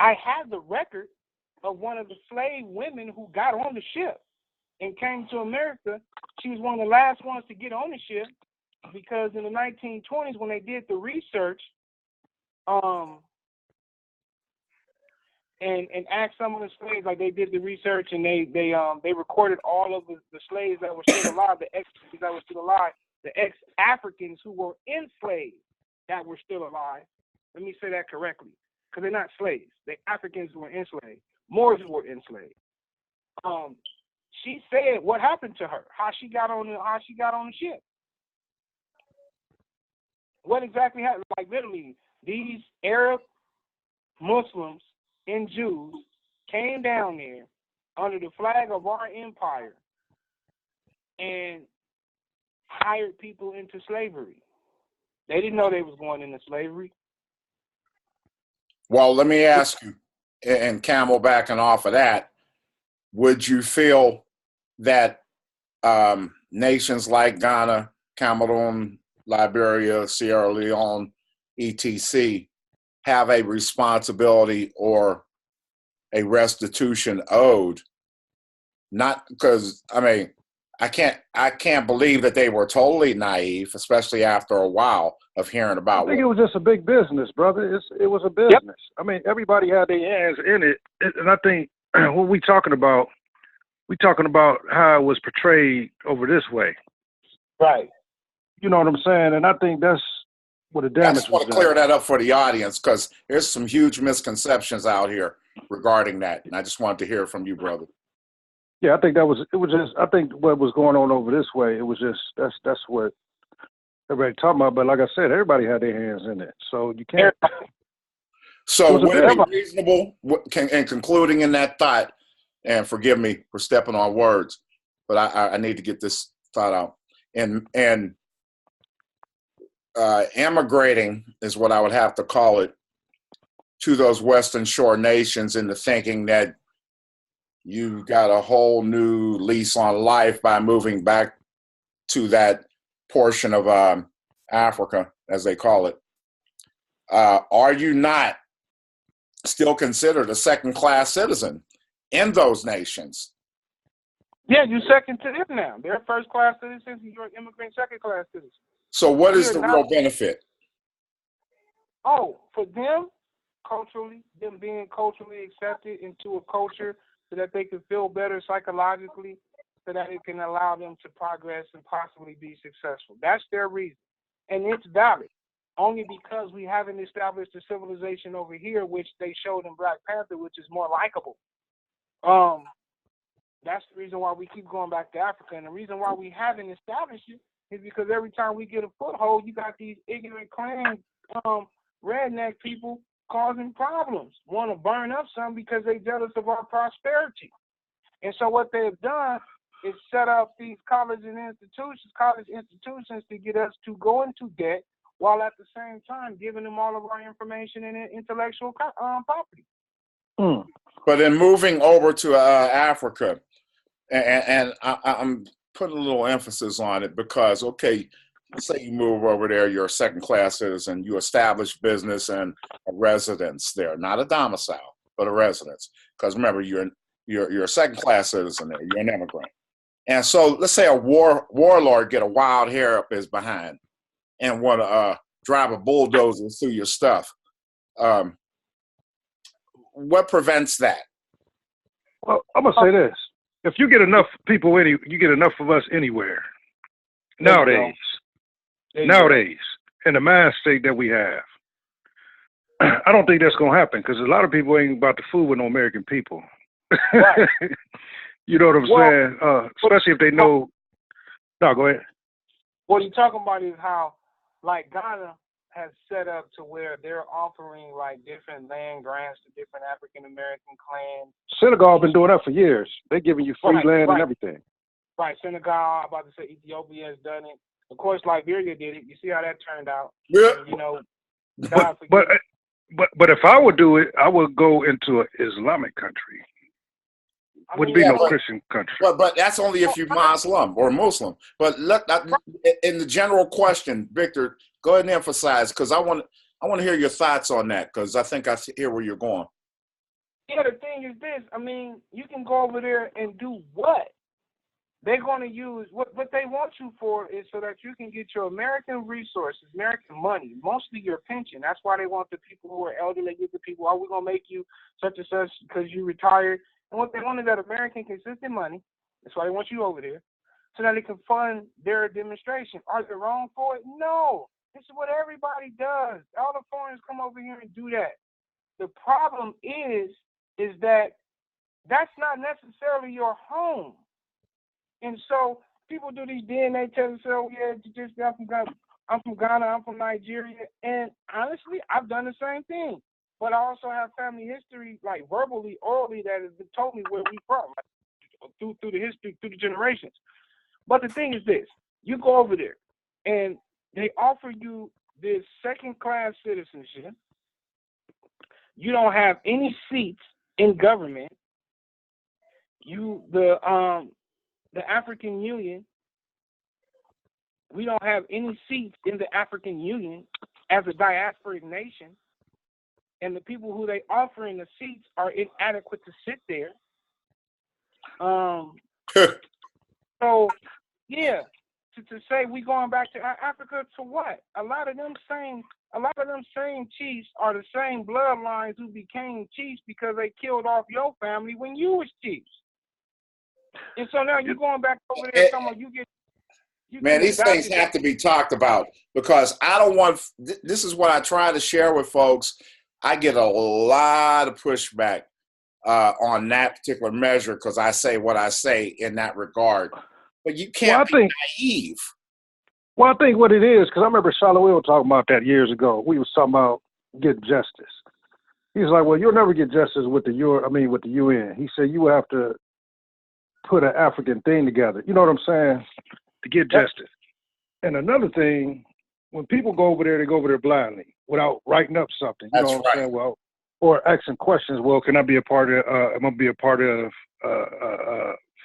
I have the record of one of the slave women who got on the ship and came to America. She was one of the last ones to get on the ship because in the 1920s, when they did the research, and asked some of the slaves, like they did the research and they recorded all of the slaves that were still alive, the ex-slaves that were still alive, the ex-Africans who were enslaved that were still alive. Let me say that correctly, because they're not slaves. They're Africans who were enslaved. Moors who were enslaved. She said what happened to her, how she got on the ship. What exactly happened? Like literally, these Arab Muslims and Jews came down there under the flag of our empire and hired people into slavery. They didn't know they was going into slavery. Well, let me ask you, and Camel backing off of that, would you feel that nations like Ghana, Cameroon, Liberia, Sierra Leone, etc., have a responsibility or a restitution owed? Not because, I can't believe that they were totally naive, especially after a while of hearing about. I think it was just a big business, brother. It was a business. Yep. Everybody had their hands in it, and I think what we talking about how it was portrayed over this way. Right. You know what I'm saying? And I think that's what the damage was. I just want to clear that up for the audience because there's some huge misconceptions out here regarding that, and I just wanted to hear from you, brother. Yeah, I think I think what was going on over this way, it was just, that's what everybody talking about. But like I said, everybody had their hands in it. So you can't. So would it be reasonable, and concluding in that thought, and forgive me for stepping on words, but I need to get this thought out. And emigrating is what I would have to call it to those Western Shore nations into thinking that you got a whole new lease on life by moving back to that portion of Africa, as they call it. Are you not still considered a second-class citizen in those nations? Yeah, you're second to them now. They're first-class citizens, and you're an immigrant second-class citizen. So what is the real benefit? Oh, for them, culturally, them being culturally accepted into a culture so that they can feel better psychologically, so that it can allow them to progress and possibly be successful. That's their reason. And it's valid. Only because we haven't established a civilization over here, which they showed in Black Panther, which is more likable. That's the reason why we keep going back to Africa. And the reason why we haven't established it is because every time we get a foothold, you got these ignorant clan redneck people causing problems, want to burn up something because they're jealous of our prosperity. And so what they've done is set up these college institutions to get us to go into debt, while at the same time giving them all of our information and intellectual property. But in moving over to Africa, and I'm putting a little emphasis on it because, okay, say you move over there, you're a second-class citizen, you establish business and a residence there, not a domicile, but a residence. Because remember, you're a second-class citizen there, you're an immigrant. And so let's say a warlord get a wild hair up his behind and want to drive a bulldozer through your stuff. What prevents that? Well, I'm gonna say this: if you get enough people, you get enough of us anywhere. Nowadays, in the mass state that we have, I don't think that's gonna happen because a lot of people ain't about to fool with no American people. Right. You know what I'm saying? Especially if they know. No, go ahead. What you're talking about is how, like, Ghana has set up to where they're offering like different land grants to different African American clans. Senegal been doing that for years. They're giving you free land and everything. Right, Senegal. I'm about to say Ethiopia has done it. Of course, Liberia did it. You see how that turned out. Yeah. And, you know, but if I would do it, I would go into an Islamic country. Wouldn't be no Christian country. But that's only if you're Muslim or Muslim. But look, in the general question, Victor, go ahead and emphasize, because I want to hear your thoughts on that, because I think I hear where you're going. Yeah, the thing is this. I mean, you can go over there and do what? They're going to use, what they want you for is so that you can get your American resources, American money, mostly your pension. That's why they want the people who are elderly, they get the people, we're going to make you such and such because you retired. And what they want is that American consistent money. That's why they want you over there, so that they can fund their demonstration. Are they wrong for it? No. This is what everybody does. All the foreigners come over here and do that. The problem is that that's not necessarily your home. And so people do these DNA tests and say, oh, yeah, I'm from Ghana, I'm from Nigeria. And honestly, I've done the same thing. But I also have family history, like verbally, orally, that has been told me where we from, like, through the history, through the generations. But the thing is this: you go over there, and they offer you this second-class citizenship. You don't have any seats in government. The African Union. We don't have any seats in the African Union as a diasporic nation. And the people who they offering the seats are inadequate to sit there. So, yeah, to say we going back to Africa to what? A lot of them same chiefs are the same bloodlines who became chiefs because they killed off your family when you was chiefs. And so now you're going back over there talking about Man, these things have to be talked about, because I don't want. This is what I try to share with folks. I get a lot of pushback on that particular measure because I say what I say in that regard. But you can't be naive. Well, I think what it is, because I remember Charlotte Will talking about that years ago. We was talking about getting justice. He was like, well, you'll never get justice with the UN. He said you have to put an African thing together. You know what I'm saying? To get justice. And another thing, when people go over there, they go over there blindly without writing up something. You know what I'm saying? Well, or asking questions. Well, can I be a part of? Am I be a part of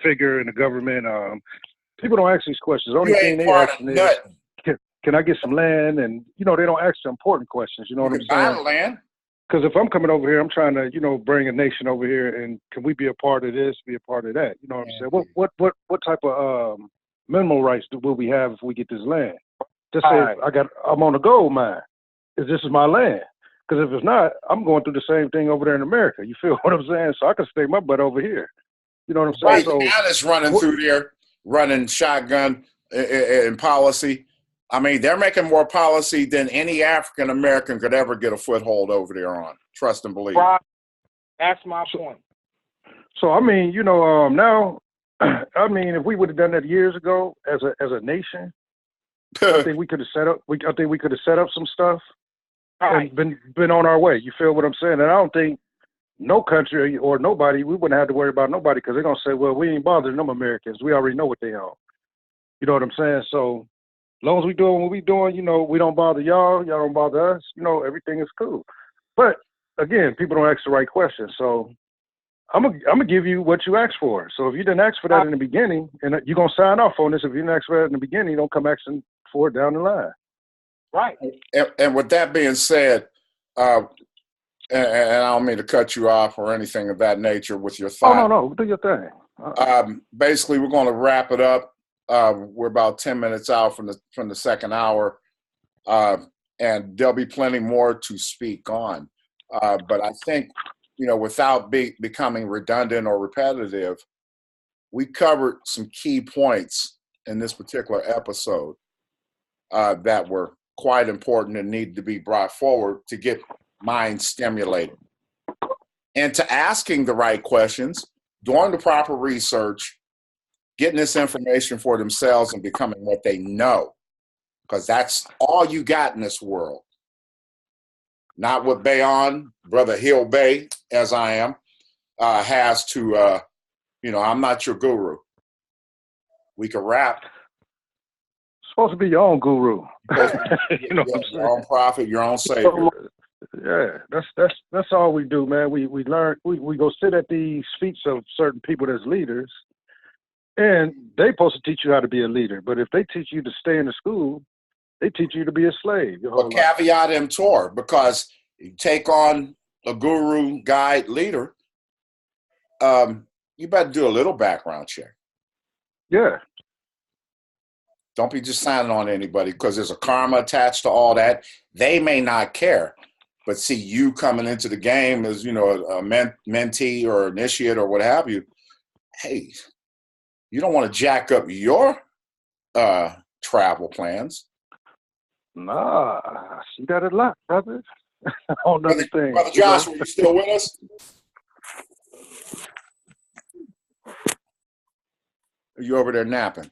figure in the government? People don't ask these questions. The only thing they ask is, can I get some land? And they don't ask the important questions. You know what I'm saying? Buy land. Because if I'm coming over here, I'm trying to, bring a nation over here, and can we be a part of this? Be a part of that? You know what I'm saying? What type of minimal rights will we have if we get this land? Just say I'm on a gold mine. This is my land. Because if it's not, I'm going through the same thing over there in America. You feel what I'm saying? So I can stay my butt over here. You know what I'm saying? Right So now, it's running through there, running shotgun in policy. I mean, they're making more policy than any African American could ever get a foothold over there on. Trust and believe. Right. That's my point. So I mean, you know, now, I mean, if we would have done that years ago as a nation, I think we could have set up. I think we could have set up some stuff Right. and been on our way. You feel what I'm saying? And I don't think no country or nobody, we wouldn't have to worry about nobody because they're gonna say, well, we ain't bothering them Americans. We already know what they own. You know what I'm saying? So as long as we doing what we doing, you know, we don't bother y'all don't bother us. You know, everything is cool. But again, people don't ask the right questions. So I'm gonna give you what you asked for. So if you didn't ask for that in the beginning, and you're gonna sign off on this, if you didn't ask for that in the beginning, don't come asking for it down the line. Right. And with that being said, and I don't mean to cut you off or anything of that nature with your thought. Oh no, do your thing. Basically, we're going to wrap it up. We're about 10 minutes out from the second hour, and there'll be plenty more to speak on. But I think, you know, without becoming redundant or repetitive, we covered some key points in this particular episode that were quite important and need to be brought forward to get minds stimulated. And to asking the right questions, doing the proper research, getting this information for themselves and becoming what they know. Because that's all you got in this world. Not what Beyon, Brother Hill Bay, as I am, has to, you know, I'm not your guru. We can rap. Supposed to be your own guru. You know what I'm saying? Your own prophet, your own savior. Yeah, that's all we do, man. We learn. We go sit at these feet of certain people that's leaders, and they supposed to teach you how to be a leader. But if they teach you to stay in the school, they teach you to be a slave. Your whole life. Caveat emptor, because you take on a guru, guide, leader, you better do a little background check. Yeah. Don't be just signing on anybody because there's a karma attached to all that. They may not care, but see you coming into the game as, you know, a mentee or initiate or what have you. Hey, you don't want to jack up your travel plans. Nah, I see that a lot, brother. On other things. Brother Josh, are you still with us? Are you over there napping?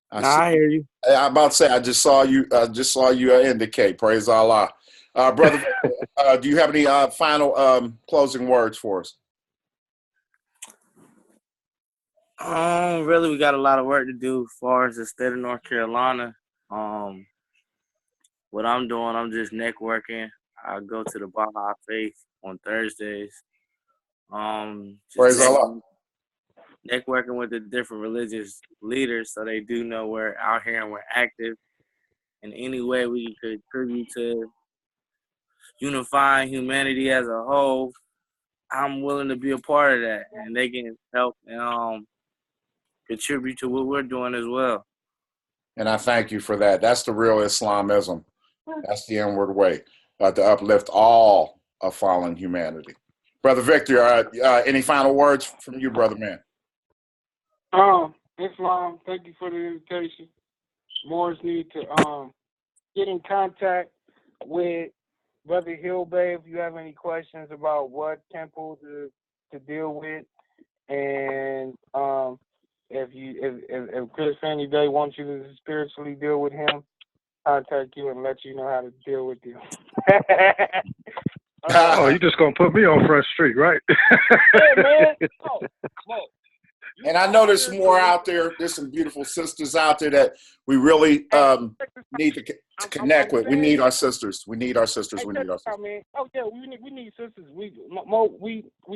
I hear you. I'm about to say I just saw you indicate. Praise Allah, brother. Do you have any final closing words for us? Really, we got a lot of work to do as far as the state of North Carolina. What I'm doing, I'm just networking. I go to the Baha'i Faith on Thursdays. Praise Allah. Networking with the different religious leaders so they do know we're out here and we're active. In any way we could contribute to unifying humanity as a whole, I'm willing to be a part of that, and they can help and contribute to what we're doing as well. And I thank you for that. That's the real Islamism. That's the inward way to uplift all of fallen humanity. Brother Victor, any final words from you, brother man? Islam, thank you for the invitation. Moors need to get in contact with Brother Hill Bay if you have any questions about what temple to deal with, and if Chris Fanny Day wants you to spiritually deal with him, contact you and let you know how to deal with you. Oh, you just gonna put me on Front Street, right? Yeah, man. Oh, look. And I know there's more out there. There's some beautiful sisters out there that we really need to connect with. We need our sisters. We need our sisters. We need our sisters. Man. Oh yeah, we need sisters. We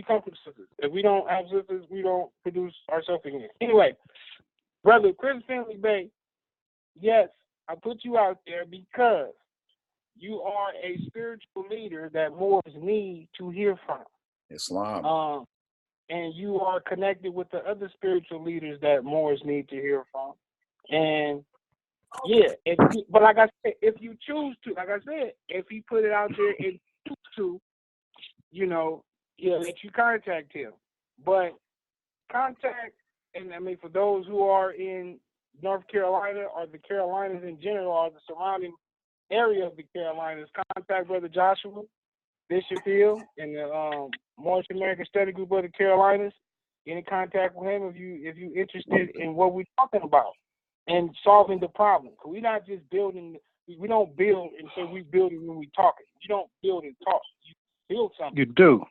come from sisters. If we don't have sisters, we don't produce ourselves again. Anyway, brother Chris Finley Bay, yes, I put you out there because you are a spiritual leader that Moors need to hear from. Islam. And you are connected with the other spiritual leaders that Moors need to hear from. And Yeah, but like I said, if you choose to, like I said, if he put it out there and choose to, he'll let you contact him. But contact, and I mean, for those who are in North Carolina or the Carolinas in general or the surrounding area of the Carolinas, contact Brother Joshua Bishop Hill and the Moorish American Study Group of the Carolinas. Get in contact with him if you interested in what we're talking about and solving the problem. Cause we're not just building. We don't build and say we building when we talking. You don't build and talk. You build something. You do.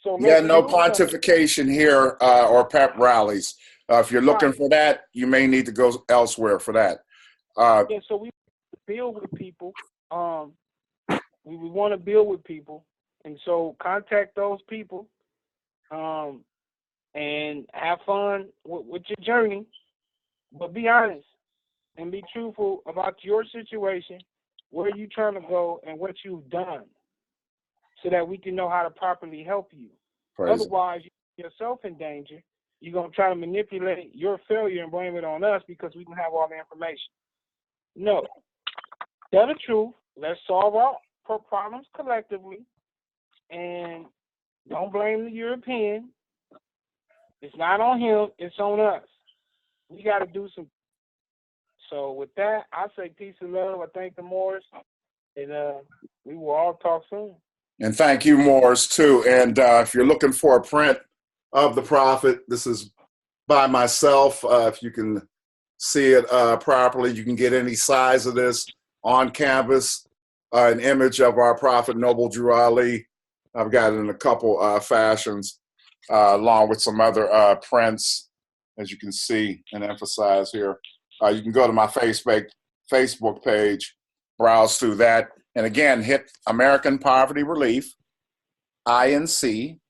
So Yeah, no pontification here or pep rallies. If you're looking for that, you may need to go elsewhere for that. Yeah, so we build with people. We want to build with people, and so contact those people, and have fun with your journey. But be honest and be truthful about your situation, where you're trying to go, and what you've done, so that we can know how to properly help you. Praise Otherwise, you put yourself in danger. You're going to try to manipulate your failure and blame it on us because we don't have all the information. No. Tell the truth. Let's solve our problems collectively. And don't blame the European. It's not on him. It's on us. We got to do some. So with that, I say peace and love. I thank the Moors. And we will all talk soon. And thank you, Morris, too. And if you're looking for a print of the Prophet, this is by myself. If you can see it properly, you can get any size of this on canvas. An image of our Prophet, Noble Drew Ali. I've got it in a couple fashions, along with some other prints, as you can see and emphasize here. You can go to my Facebook page, browse through that. And again, hit American Poverty Relief, INC.com.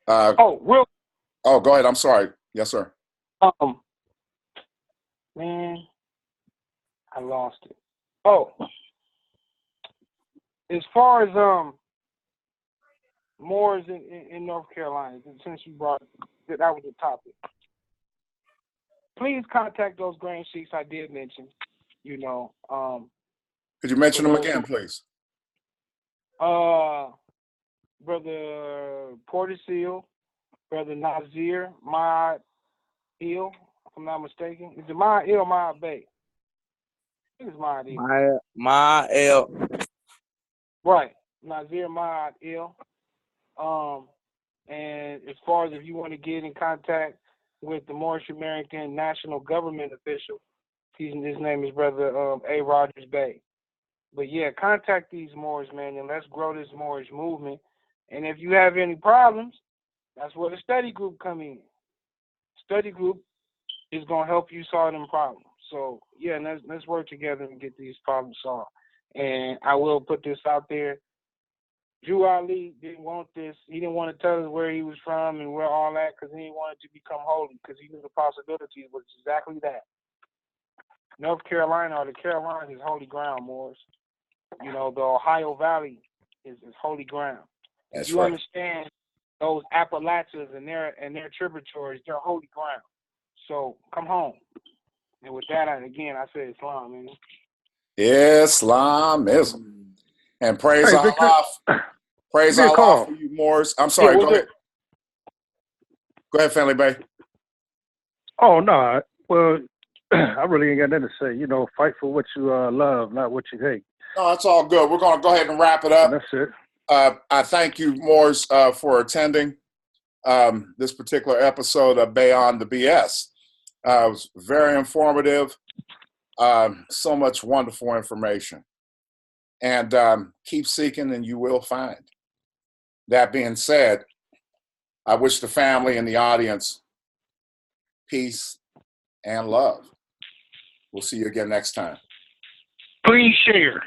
Go ahead. I'm sorry. Yes, sir. Man, I lost it. Oh, as far as Moors in North Carolina, since you brought that was the topic. Please contact those Grand Sheiks I did mention. Could you mention them again, please? Brother Porterseal, Brother Nazir, Maad Il, if I'm not mistaken. Is it Maad Il or Maad Bay? I think it's Maad Il. Maad Il. Right. Nazir Maad Il. And as far as if you want to get in contact with the Moorish American National Government official, his name is Brother A. Rogers Bay. But yeah, contact these Moors, man, and let's grow this Moorish movement. And if you have any problems, that's where the study group come in. Study group is gonna help you solve them problems. So yeah, let's work together and get these problems solved. And I will put this out there. Drew Ali didn't want this. He didn't want to tell us where he was from and where all that because he didn't want it to become holy because he knew the possibilities was exactly that. North Carolina or the Carolinas is holy ground, Moors. The Ohio Valley is holy ground. That's you right. Understand those Appalachians and their tributaries, they're holy ground. So come home. And with that, I say Islam, man. Islamism. And praise Allah. Praise Allah for you, Moors. I'm sorry. Go ahead. Go ahead, Family Bay. Oh, no. Well, I really ain't got nothing to say. Fight for what you love, not what you hate. No, that's all good. We're going to go ahead and wrap it up. And that's it. I thank you, Moors, for attending this particular episode of Beyond the BS. It was very informative. So much wonderful information. And keep seeking and you will find. That being said, I wish the family and the audience peace and love. We'll see you again next time. Please share.